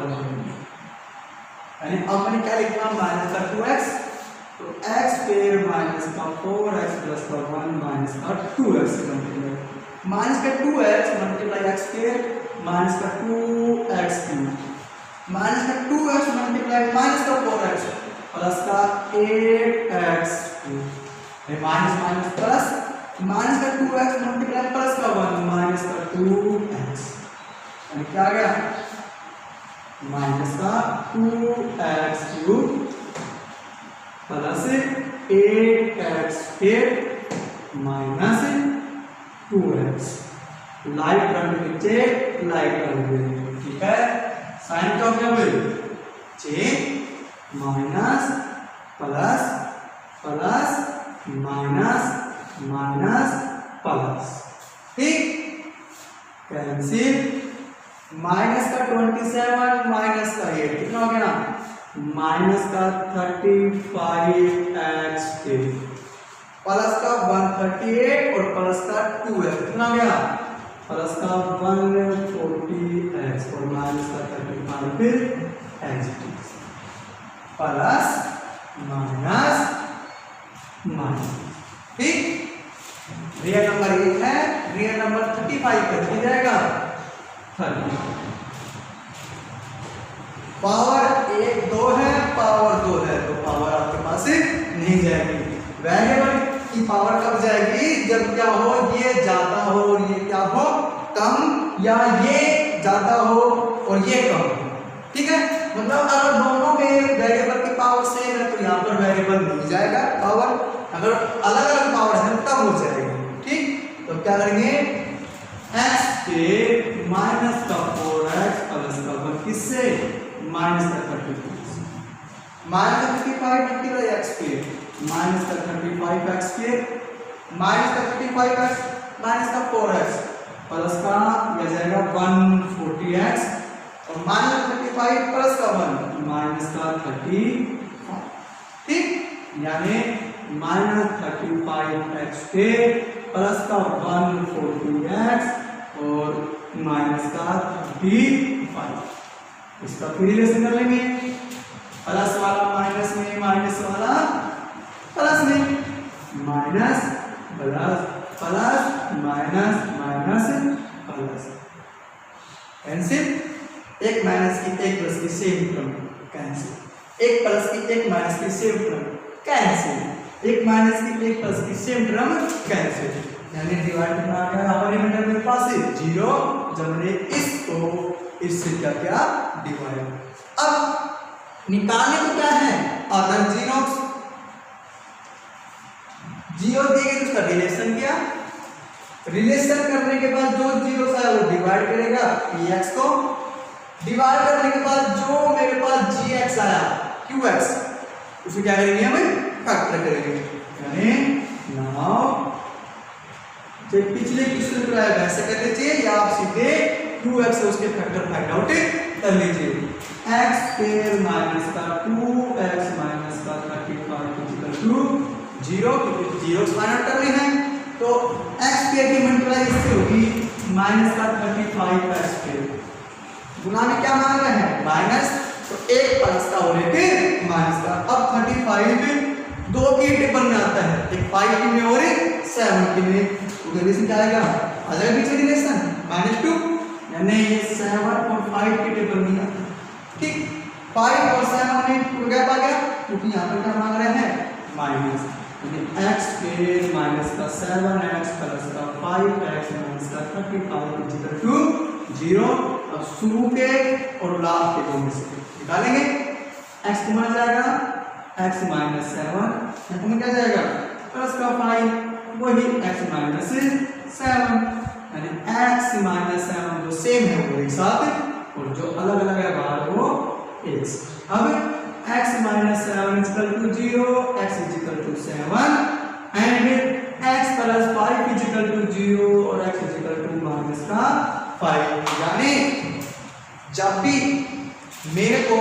यानी अब मैंने क्या लिखना माइनस का 2x, तो x स्क्वायर माइनस का 4x प्लस का 1 माइनस का 2x मल्टीप्लाई, माइनस का 2x multiply x square minus का 2x क्यूब, माइनस का 2x मल्टीप्लाई माइनस का 4x प्लस का 8x minus minus plus, minus का 2x मल्टीप्लाई प्लस का 1 माइनस का 2x, यानी क्या आ गया माइनस का 2x cube plus 8x square minus 2x, light term के नीचे लाइट टर्म, ठीक है, साइन का क्या हुए change, minus plus plus minus minus plus, ठीक, कैंसिल, माइनस का 27 माइनस का 8 कितना हो गया माइनस का 35x प्लस का 138 और प्लस का 2x कितना हो गया प्लस का 140x और माइनस का 35x प्लस माइनस माइनस, ठीक। रियल नंबर 1 है, रियल नंबर 35 कर दिया जाएगा 30, पावर 1 2 है, पावर 2 है, तो पावर आपके पास नहीं जाएगी। वेरिएबल की पावर कब जाएगी, जब क्या हो ये ज्यादा हो और ये क्या हो कम, या ये ज्यादा हो और ये कम हो, ठीक है। मतलब अगर दोनों में वेरिएबल की पावर सेम है तो यहाँ पर वेरिएबल मिल जाएगा पावर, अगर अलग अलग पावर है तब हो जाएगी, ठीक। तो क्या करेंगे x के माइनस का 4x प्लस का 1 किससे माइनस का 35, माइनस का 35 मल्टीप्लाई x स्क्वायर माइनस का 35x स्क्वायर माइनस का 35x माइनस का 4x प्लस का यह जाएगा 140x और माइनस 35 प्लस का 1 माइनस का 35, ठीक, यानी माइनस 35x के प्लस का 140x और माइनस का 35, इसका फिर रिलेशन कर लेंगे, प्लस वाला माइनस में, माइनस वाला प्लस में, minus plus plus minus minus plus, cancel, एक माइनस की एक प्लस की सेम टर्म कैंसिल, एक प्लस की एक माइनस की सेम टर्म कैंसिल, एक माइनस की एक प्लस की सेम टर्म कैंसिल, यानी डिवाइड कितना आ गया यहाँ पर रिमाइंडर मेरे पास है 0। जब मैंने इसको इससे क्या किया डिवाइड। अब निकालने को क्या है अदर जीरोस, जीरो दिए गए तो उसका रिलेशन किया, रिलेशन करने के बाद जो जीरो आया वो डिवाइड करेगा px को, डिवाइड करने के बाद जो मेरे पास gx आया qx उसे क्या करेंगे हमें फैक्टर करेंगे। यानी नाउ जो पिछले क्वेश्चन को आया वैसे कर लीजिए या आप सीधे qx से उसके फैक्टर फाइंड आउट कर लीजिए। x स्क्वायर माइनस का 2x माइनस का 35 इक्वल टू 0, क्योंकि 0 फाइंड आउट करने हैं तो x स्क्वायर की मल्टीप्लाई इससे होगी माइनस का 35 का स्क्वायर, गुना में क्या मान रहे हैं माइनस, तो एक प्लस का और एक माइनस का। अब 35 दो की टेबल में आता है, एक 5 की में और एक 7 की में, तो रिलेशन क्या आएगा आ जाएगा पीछे रिलेशन -2, यानी ये 7 और 5 की टेबल में आता है। ठीक 5 और 7 में गैप आ गया क्योंकि यहाँ पर क्या मांग रहे हैं माइनस, यानी x स्क्वायर माइनस का 7x प्लस का 5x माइनस का 35 इक्वल टू 0। अब शुरू के और लास्ट के दो में से निकालेंगे, x को मिल जाएगा x माइनस 7, यहाँ क्या जाएगा प्लस का 5 वही x माइनस 7, यानी x माइनस 7 जो सेम है वो एक साथ और जो अलग अलग है बाहर वो एक साथ। अब x minus 7 equal to 0, x equal to 7 and x plus 5 equal to 0 और x इक्वल टू माइनस का 5। यानी जब भी मेरे को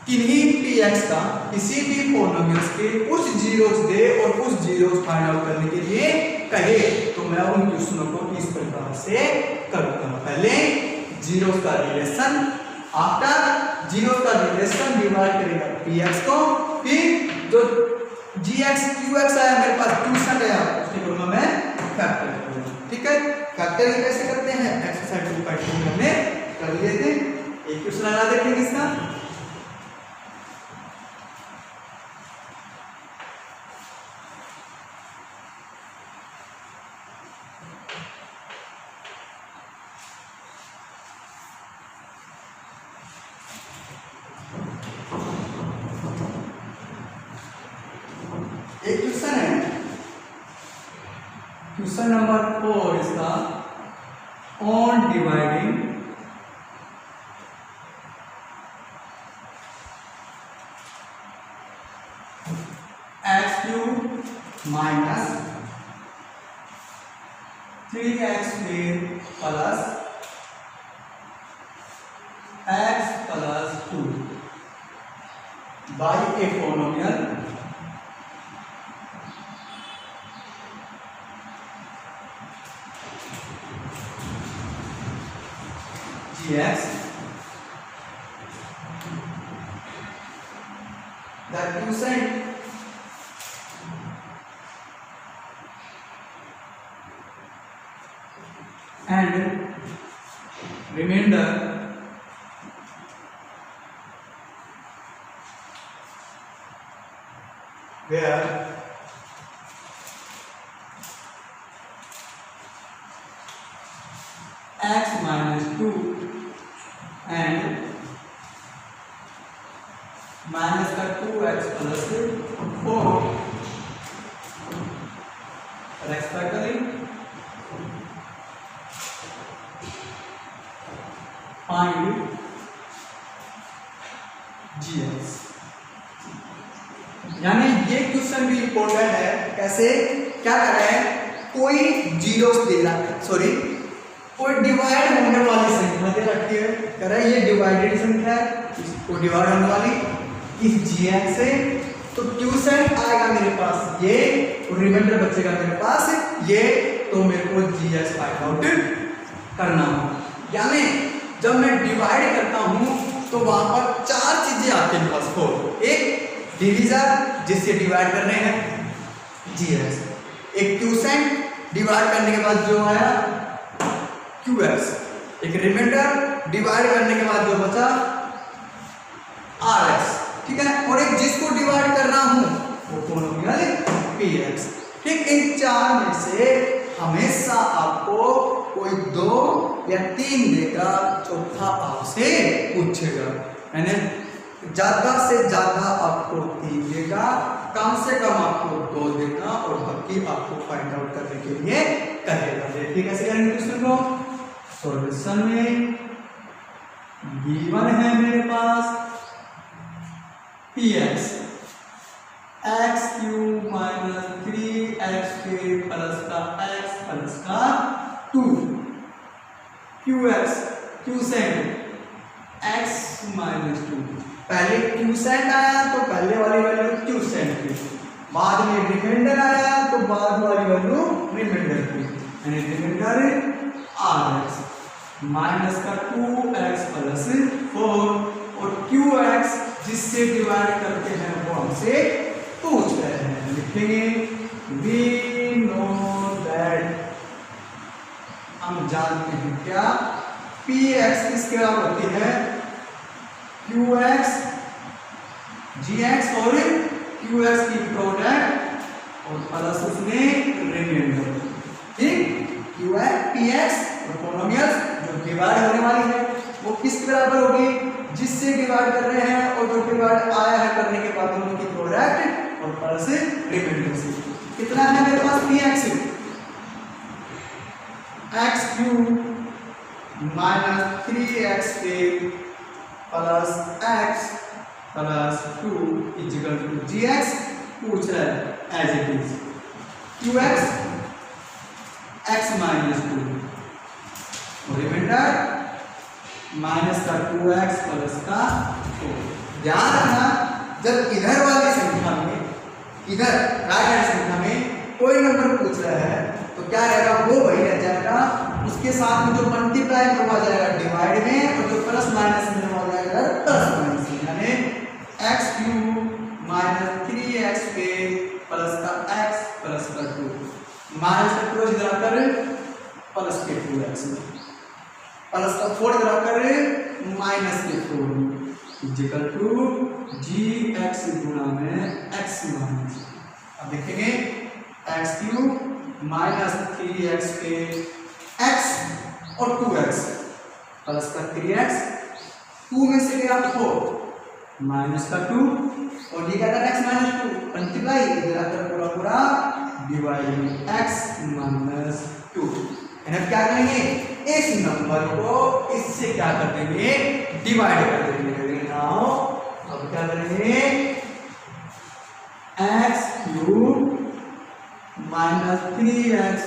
किन्हीं px का किसी भी पॉलिनोमियल्स के कुछ जीरोस दे और कुछ जीरोस फाइंड आउट करने के लिए कहे तो मैं उन क्वेश्चनों को इस प्रकार से करूंगा। पहले जीरोस का रिलेशन, आफ्टर जीरोस का रिलेशन डिवाइड करेगा px को, फिर जो gx qx आया मेरे पास ट्यूशन आया उसके करूंगा मैं फैक्टर करूंगा। ठीक है, फैक्टर कैसे करते हैं एक्सरसाइज 2.2 में हमने कर लिए थे। एक क्वेश्चन लगा देखेंगे इसका, एक क्वेश्चन है क्वेश्चन नंबर 4 इसका, on dividing x³ minus 3x² plus x plus 2 by a polynomial gx, the quotient and remainder where x minus 2 and minus का 2x plus 4 respectively find gx। यानी ये क्वेश्चन भी इंपॉर्टेंट है। कैसे, क्या कर रहे हैं, कोई जीरोस दे रहा है, सॉरी कोई डिवाइड होने वाली संख्या दे रखी है, कह रहा है ये डिवाइडेड संख्या है, इसको डिवाइड होने वाली इस gx से, तो क्वेश्चन आएगा मेरे पास ये और रिमाइंडर बचेगा मेरे पास ये, तो मेरे को gx फाइंड आउट करना हो। यानी जब मैं डिवाइड करता हूं तो वहां पर चार चीजें आती हैं पास हो, एक डिवीजर जिससे डिवाइड करने हैं gx, एक क्वोशिएंट डिवाइड करने के बाद जो आया qx, एक रिमाइंडर डिवाइड करने के बाद जो बचा rx। ठीक है, और एक जिसको डिवाइड कर रहा हूं वो पॉलिनोमियल px। ठीक, इन चार में से हमेशा आपको कोई 2 या 3 देगा, चौथा आपसे पूछेगा। यानी ज्यादा से ज्यादा आपको 3 देगा, कम से कम आपको 2 देगा और बाकी आपको फाइंड आउट करने के लिए कहेगा। देखिए कैसे करेंगे क्वेश्चन को। सॉल्यूशन में गिवन है मेरे पास px x cube minus 3x plus का x प्लस का 2 qx क्यूसेंट x माइनस 2। पहले क्यूसेंट आया तो पहले वाली वैल्यू क्यूसेंट की, बाद में रिमाइंडर आया तो बाद वाली वैल्यू रिमाइंडर की, यानी रिमाइंडर rx माइनस का 2x प्लस 4 और qx जिससे डिवाइड करते हैं वो हमसे पूछ रहे हैं। लिखेंगे वी नो दैट, हम जानते हैं क्या px किसके बराबर होती है qx gx और qx की प्रोडक्ट और प्लस उसमें रिमाइंडर। ठीक, qx px और पॉलिनोमियल्स जो डिवाइड होने वाली है वो किसके बराबर होगी, जिससे डिवाइड कर रहे हैं और जो डिवाइड आया है करने के बाद दोनों की प्रोडक्ट और प्लस रिमाइंडर से। कितना है मेरे पास px x cube minus 3x plus x plus 2 equal to gx पूछ रहा है as it is qx x minus 2 और रिमाइंडर माइनस का 2x प्लस का 4। ध्यान रखना जब इधर वाली संख्या में, इधर राइट हैंड संख्या में कोई नंबर पूछ रहा है तो क्या रहेगा, वो वही रह जाएगा, उसके साथ में जो मल्टीप्लाई करवा जाएगा डिवाइड में और जो प्लस माइनस में हो जाएगा प्लस माइनस में, यानी x cube minus 3x plus का x प्लस का 2 माइनस का 2 इधर आकर प्लस के 2x प्लस का 4 इधर आकर माइनस के 4 इक्वल टू gx गुणा में x माइनस। अब देखेंगे x cube minus 3x x और 2x प्लस का 3x 2 में से गया 4 माइनस का 2 और ये क्या था x माइनस 2 मल्टीप्लाई इधर आकर पूरा पूरा डिवाइड में x माइनस 2। यानी क्या करेंगे, इस नंबर को इससे क्या कर देंगे, डिवाइड कर देंगे। नाउ अब क्या करेंगे, x cube minus 3x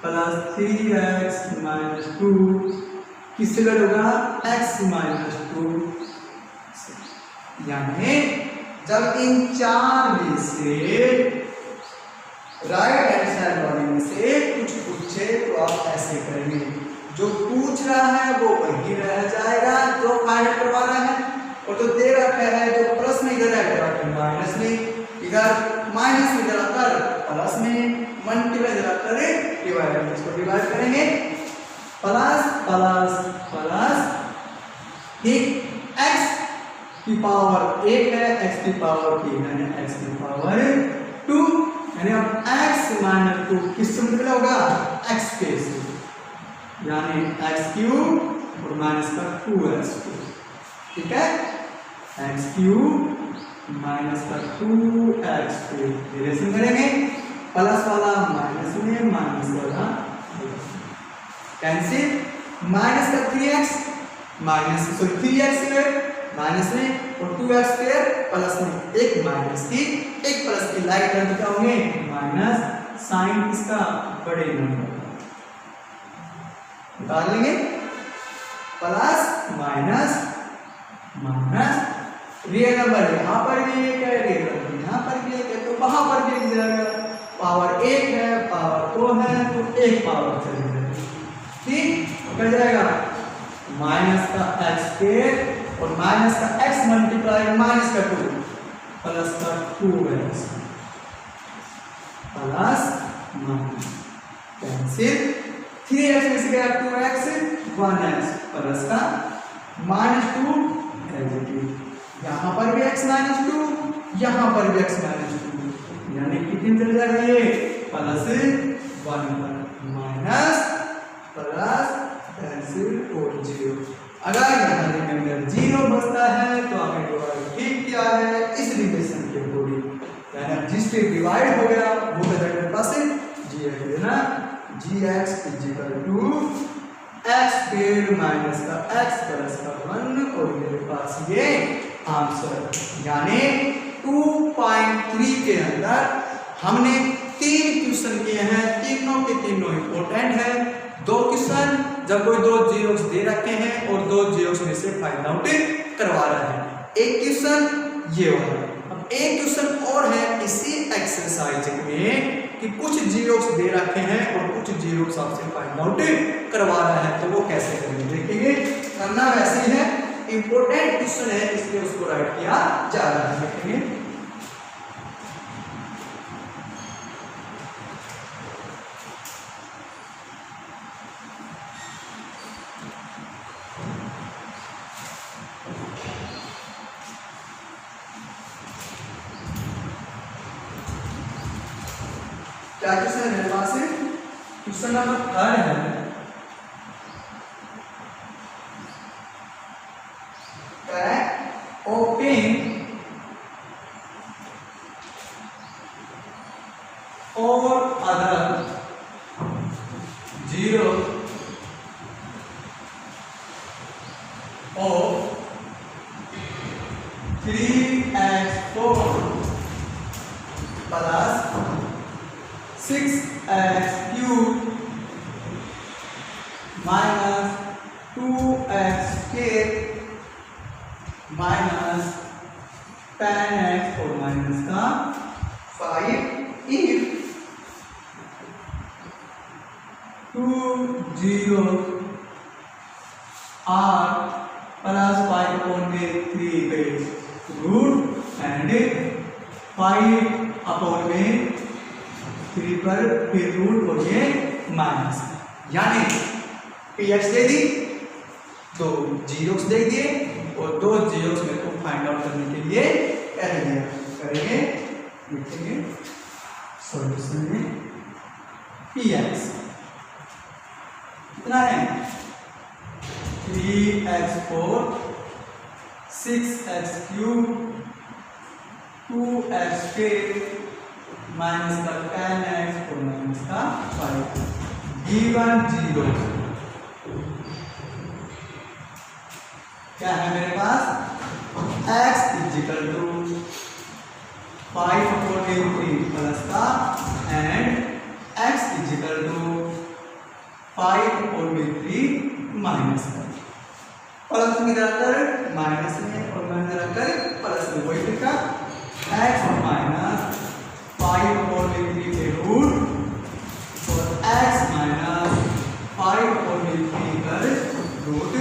plus 3x minus 2 किससे होगा, x माइनस 2। यानी जब इन चार में से राइट हैंड साइड वाले में से कुछ पूछे तो आप ऐसे करेंगे, जो पूछ रहा है वो वही रह जाएगा जो फाइंड करवा रहा है, और जो दे रखा है जो प्लस में इधर आकर माइनस में, इधर माइनस में इधर आकर प्लस में, मल्टीप्लाई इधर आकर डिवाइड में, इसको डिवाइड करेंगे प्लस प्लस प्लस, ठीक, x की पावर 1 है, x की पावर 3 है, x की पावर 2, यानी अब x माइनस 2 किससे मल्टीप्लाई होगा, x के से, यानी x क्यूब और माइनस का 2x, ठीक है, x क्यूब माइनस का 2x रिलेशन करेंगे, प्लस वाला माइनस में, माइनस वाला कैंसिल, माइनस का 3x माइनस 3x माइनस में और 2x स्क्वायर प्लस में, एक माइनस की एक प्लस की लाइक कर क्या होंगे, माइनस साइन इसका बड़े नंबर निकाल लेंगे, plus minus minus real number यहाँ पर भी एक है, रियल नंबर यहाँ पर भी एक है, तो वहां पर भी एक जाएगा, पावर 1 है, पावर 2 है, तो एक पावर चली जाएगी, ठीक, क्या जाएगा माइनस का x और माइनस का x मल्टीप्लाई माइनस का 2 प्लस का 2x plus minus cancel, 3x में से गया 2x 1x प्लस का माइनस 2 यहाँ पर भी x माइनस 2, यहाँ पर भी x माइनस 2, यानी यानी कितने चले जाएगा ये प्लस 1 पर माइनस प्लस कैंसिल और 0। अगर यहाँ के अंदर 0 बचता है तो आपने डिवाइड ठीक किया है इस रिलेशन के अकॉर्डिंग, यानी जिससे डिवाइड हो गया वो मेरे पास gx देना, gx equal to x square minus का x प्लस का 1 और मेरे पास ये आंसर। यानी 2.3 के अंदर हमने 3 क्वेश्चन किए हैं, तीनों के तीनों इंपॉर्टेंट है। 2 क्वेश्चन जब कोई 2 जीरोस दे रखे हैं और 2 जीरोस में से फाइंड आउट करवा रहा है, एक क्वेश्चन ये वाला। अब एक क्वेश्चन और है इसी एक्सरसाइज में कि कुछ जीरोस दे रखे हैं और कुछ जीरोस आपसे फाइंड आउट करवा रहा है, तो वो कैसे करेंगे देखेंगे। करना वैसे ही है, इंपॉर्टेंट क्वेश्चन है इसलिए उसको राइट किया जा रहा है, देखेंगे। क्या क्वेश्चन है मेरे पास? क्वेश्चन नंबर 3 है, obtain or other zero of 3x4 plus 6x cubed minus 2x squared minus 10x और माइनस का 5 if 2 zeros are plus 5/3 base root and 5/3 पर फिर रूट और ये माइनस, यानी px दे दी, 2 जीरोस दे दिए और 2 जीरोस में को फाइंड आउट करने के लिए करेंगे लिखेंगे सॉल्यूशन में px कितना है 3x4 6x cube 2x square minus का 10x और माइनस का 5 गिवन जीरो। क्या है मेरे पास x इक्वल टू 5/3 प्लस का and x equal to 5/3 minus का, प्लस में रखकर माइनस में और माइनस रखकर प्लस में, वही लिखा x माइनस 5/3 के रूट और x माइनस 5/3 पर रूट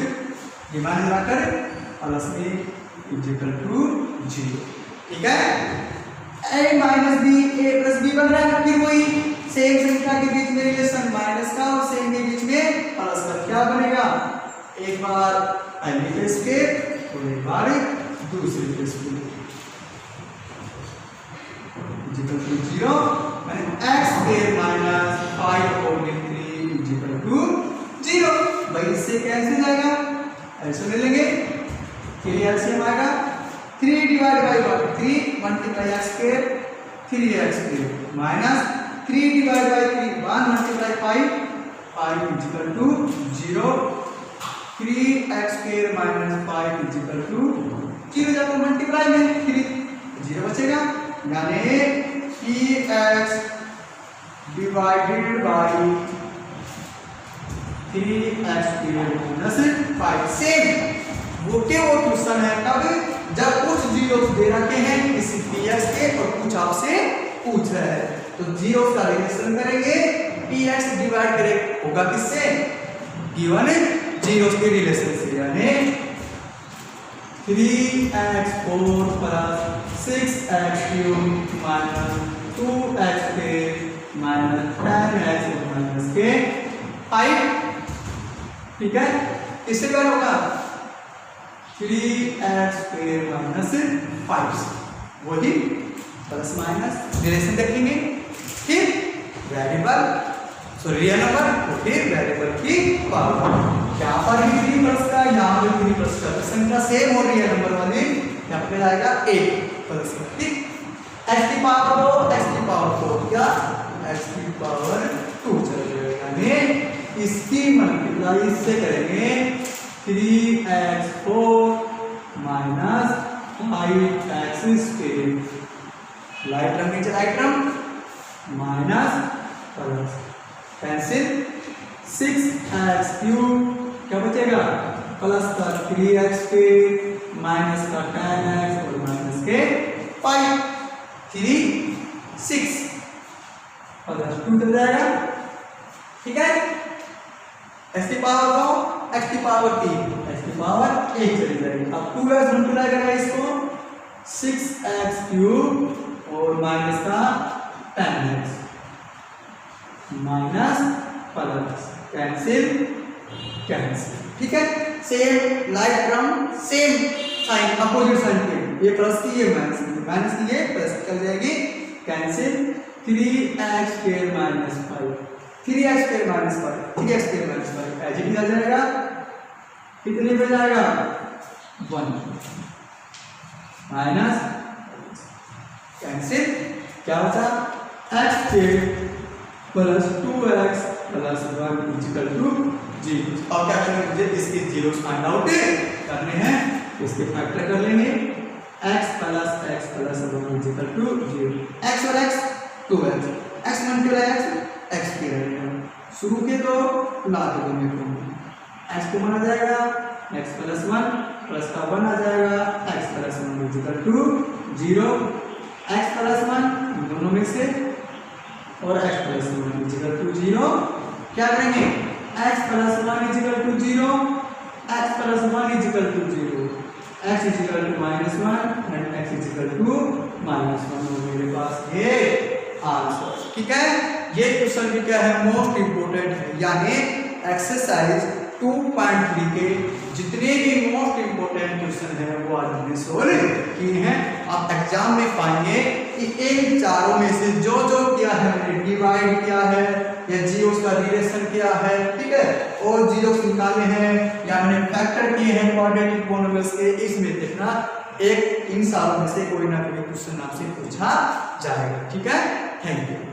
ये मान लगाकर प्लस में इक्वल टू 0। ठीक है, a minus B a plus B बन रहा है, फिर वही सेम संख्या के बीच में रिलेशन माइनस का और सेम के बीच में प्लस का, क्या बनेगा एक बार पहली केस के और एक बार दूसरी केस के इक्वल टू 0, यानी x square minus 5/3 equal to 0। भाई इससे कैंसिल जाएगा, ऐसे ले लेंगे, फिर एलसीएम आएगा 3 divide by 3 multiply x square 3x square minus 3 divide by 3 1 multiply 5 equal to 0, 3x square minus 5 equal to 0, जब मल्टीप्लाई में 3 0 बचेगा, यानी px divided by 3x square minus 5। Same वो क्वेश्चन है तब जब कुछ जीरोस दे रखे हैं इसी px के और कुछ आपसे पूछ रहा है, तो जीरोस का रिलेशन करेंगे, px डिवाइड करें होगा किससे, गिवन जीरोस के रिलेशन से, यानी 3x4 plus 6x cube minus 2x square minus 10x minus के 5। ठीक है, इससे क्या होगा 3x स्क्वायर माइनस 5, वही प्लस माइनस रिलेशन देखेंगे, फिर वेरिएबल सॉरी रियल नंबर तो फिर वेरिएबल की पावर। यहाँ पर भी 3 प्लस का, यहाँ पर 3 प्लस का, तो संख्या सेम हो रही है नंबर वाली, यहाँ पे आएगा 1 प्लस का, ठीक। x की पावर 2, x की पावर 4 क्या x की पावर 2 चल जाएगा, यानी इसकी मल्टीप्लाई इससे करेंगे 3x4 माइनस 5x², लाइट रंग नीचे लाइट रंग माइनस प्लस कैंसिल 6x³ क्या बचेगा प्लस का 3x² माइनस का 10x और माइनस के 5 3 6 प्लस 2 चल जाएगा, ठीक है। x की पावर 2 x की पावर 3 x की पावर 1 चली जाएगी। अब 2x मल्टीप्लाई करेगा इसको 6x³ और माइनस का 10x minus plus cancel cancel, ठीक है। Same light from same sign opposite sign के, ये प्लस की ये माइनस की, माइनस की ये प्लस चल जाएगी, cancel 3x² minus 5 3x² minus 5 3x² minus 5 as it आ जाएगा, कितने पे जाएगा 1 माइनस कैंसिल क्या बचा x² plus 2x plus 1 equal to 0। और क्या करेंगे, मुझे इसके जीरोस फाइंड आउट करने हैं, इसके फैक्टर कर लेंगे x plus 1 equal to 0, x और x 2x x multiply x की रहेगा, शुरू के तो लास्ट में x को बना जाएगा x प्लस 1 प्लस का 1 आ जाएगा x plus 1 equal to 0, x plus 1 दोनों में से और x प्लस 1 इक्वल टू 0, क्या करेंगे x plus 1 equal to 0 x plus 1 equal to 0 x equal to -1 and x equal to -1 और मेरे पास ये आंसर, ठीक है। ये क्वेश्चन भी क्या है मोस्ट इंपोर्टेंट है, यानी एक्सरसाइज 2.3 के जितने भी मोस्ट इंपोर्टेंट क्वेश्चन है वो आज हमने सोल्व किए हैं। आप एग्जाम में पाएंगे कि इन चारों में से जो जो किया है मैंने डिवाइड किया है या जीरोस का रिलेशन किया है, ठीक है, और जीरोस निकाले हैं या मैंने फैक्टर किए हैं क्वाड्रेटिक पॉलिनोमियल्स के, इसमें देखना एक इन सालों में से कोई ना कोई क्वेश्चन आपसे पूछा जाएगा, ठीक है। Thank you.